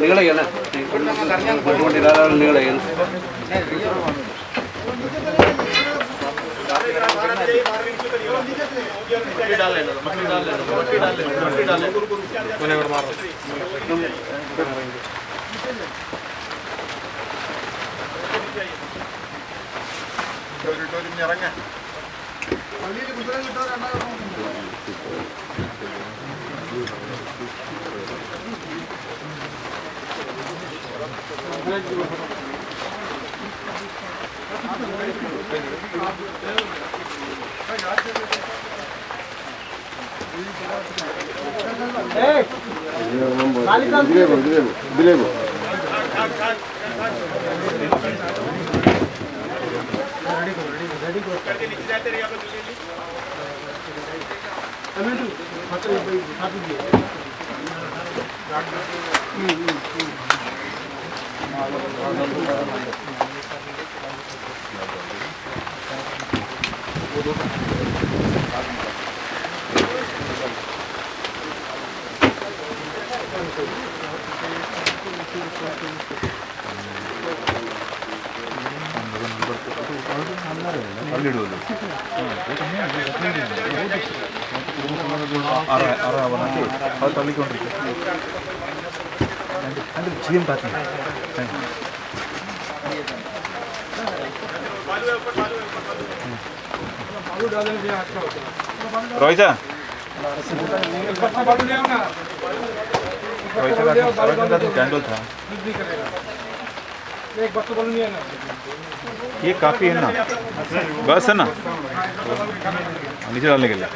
നിങ്ങളെയാണ് നിങ്ങളെയാണ് ഇതിലേക്കോ അത് തള്ളിക്കൊണ്ടിരിക്കും ചെയ്യാൻ പറ്റില്ല. रोहित कैंडल था ये काफी है ना, बस है ना नीचे डालने के लिए.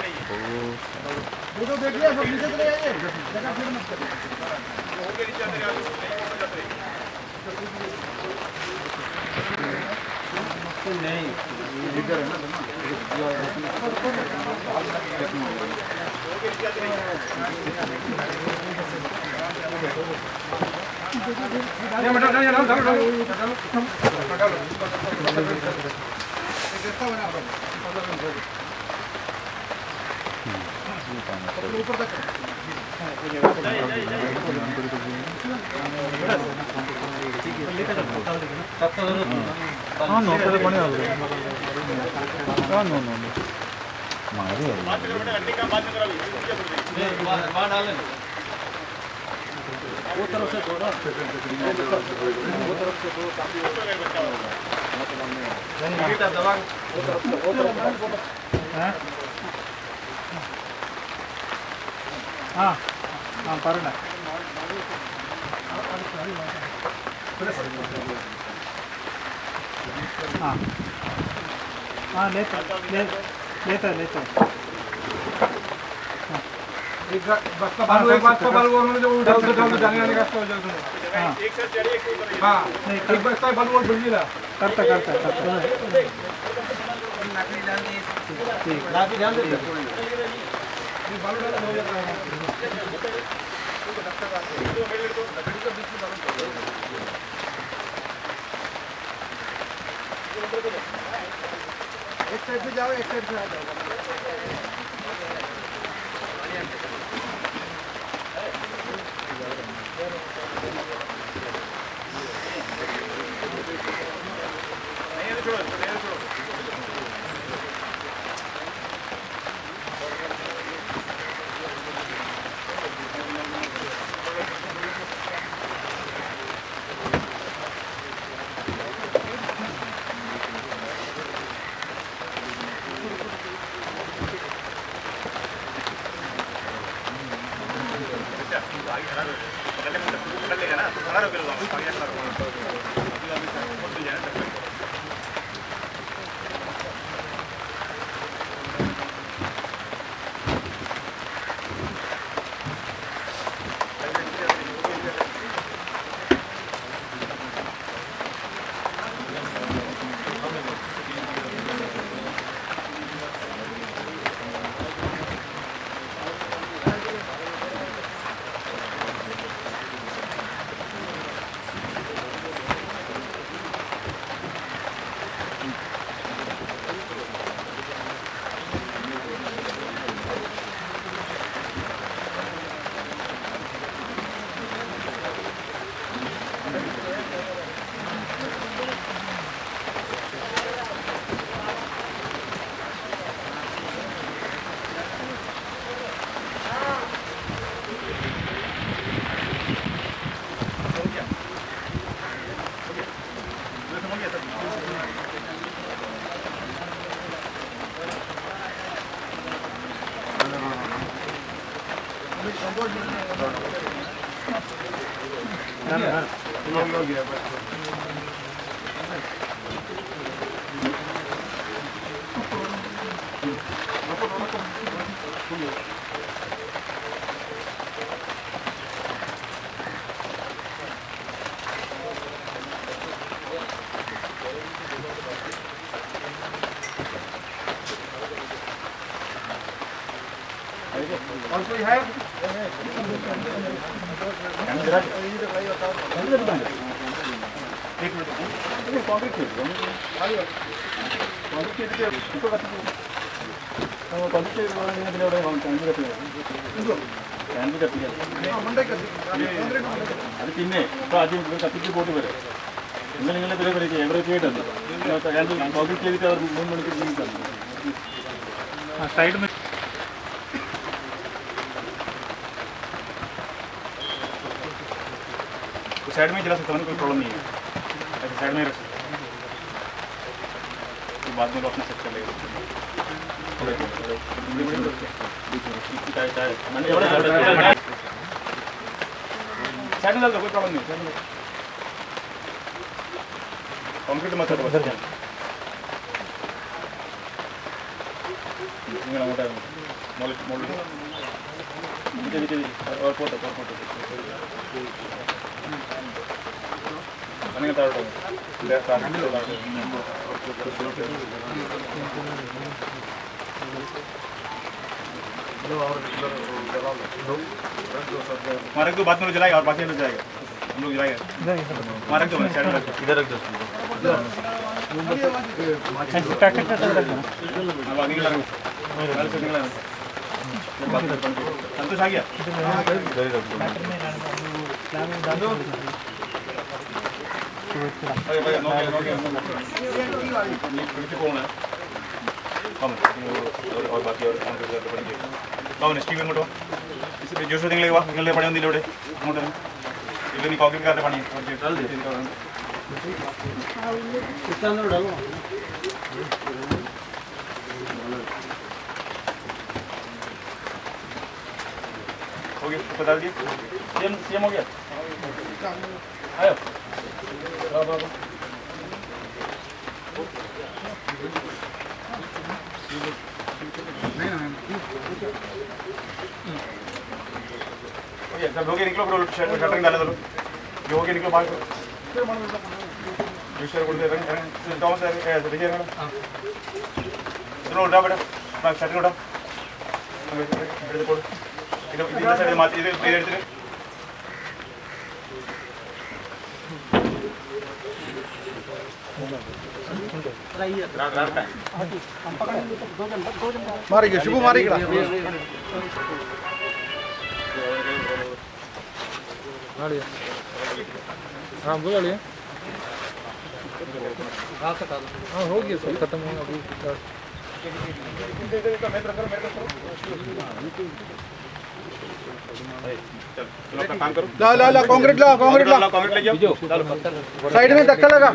हाँ नौकर बने हाँ नो नो मारे वो तरफ से थोड़ा वो तरफ से थोड़ा हाँ हाँ पढ़ना हाँ हाँ लेता एक बात का बाल वो जो उधर उधर जाने आने का रास्ता हो जाता है. एक साथ चढ़िए एक ऊपर. हाँ नहीं एक बार का बाल वो बिल्ली ला करता नाकी ध्यान दे. ठीक नाकी ध्यान दे. ये बाल डाल हो जाता है. एक साइड से जाओ एक साइड से आ जाओ. Also you have അത് പിന്നെ ഇപ്പോൾ ആദ്യം കത്തിച്ച് പോയിട്ട് വരും നിങ്ങളെ പേര് വരെ എവിടെ ചെയ്തിട്ടുണ്ട് കോൺക്രീറ്റ് ചെയ്തിട്ട് അവർ 3 മണിക്കൂർ ജീവിക്കുന്നു സൈഡ് साइड में जला सकता हूँ कोई प्रॉब्लम नहीं है ऐसे साइड में रख सकते बाद में अपना सेट कर लेगा साइड में डाल दो कोई प्रॉब्लम नहीं कंक्रीट मत करो सर जान और फोटो हमारे तो बाद में जलाएगा और बाकी लोग जाएगा हम लोग जलाएगा हमारे तो इधर रख दो संतोष आ गया और बाकी और स्टीवन मोटो इसलिए जोशो निकले पड़े होंगे लोड़े मोटे इवन कॉकिंग करने पानी हो गया बता दिए सीएम हो गया आयो सब लोग निकलो ब्रो शटरिंग डाले दो जो हो गया निकलो बाहर विषय बोल दे रहे हैं टॉमस है विजय मैडम चलो उठा बेटा बाहर शटरिंग उठा इधर इधर साइड मार इधर इधर इधर मारेगा शुभ मारेगा हाँ बोला लिया हाँ हो गया सर खत्म हो अभी काम करो ला कंक्रीट ला ले जाओ साइड में धक्का लगा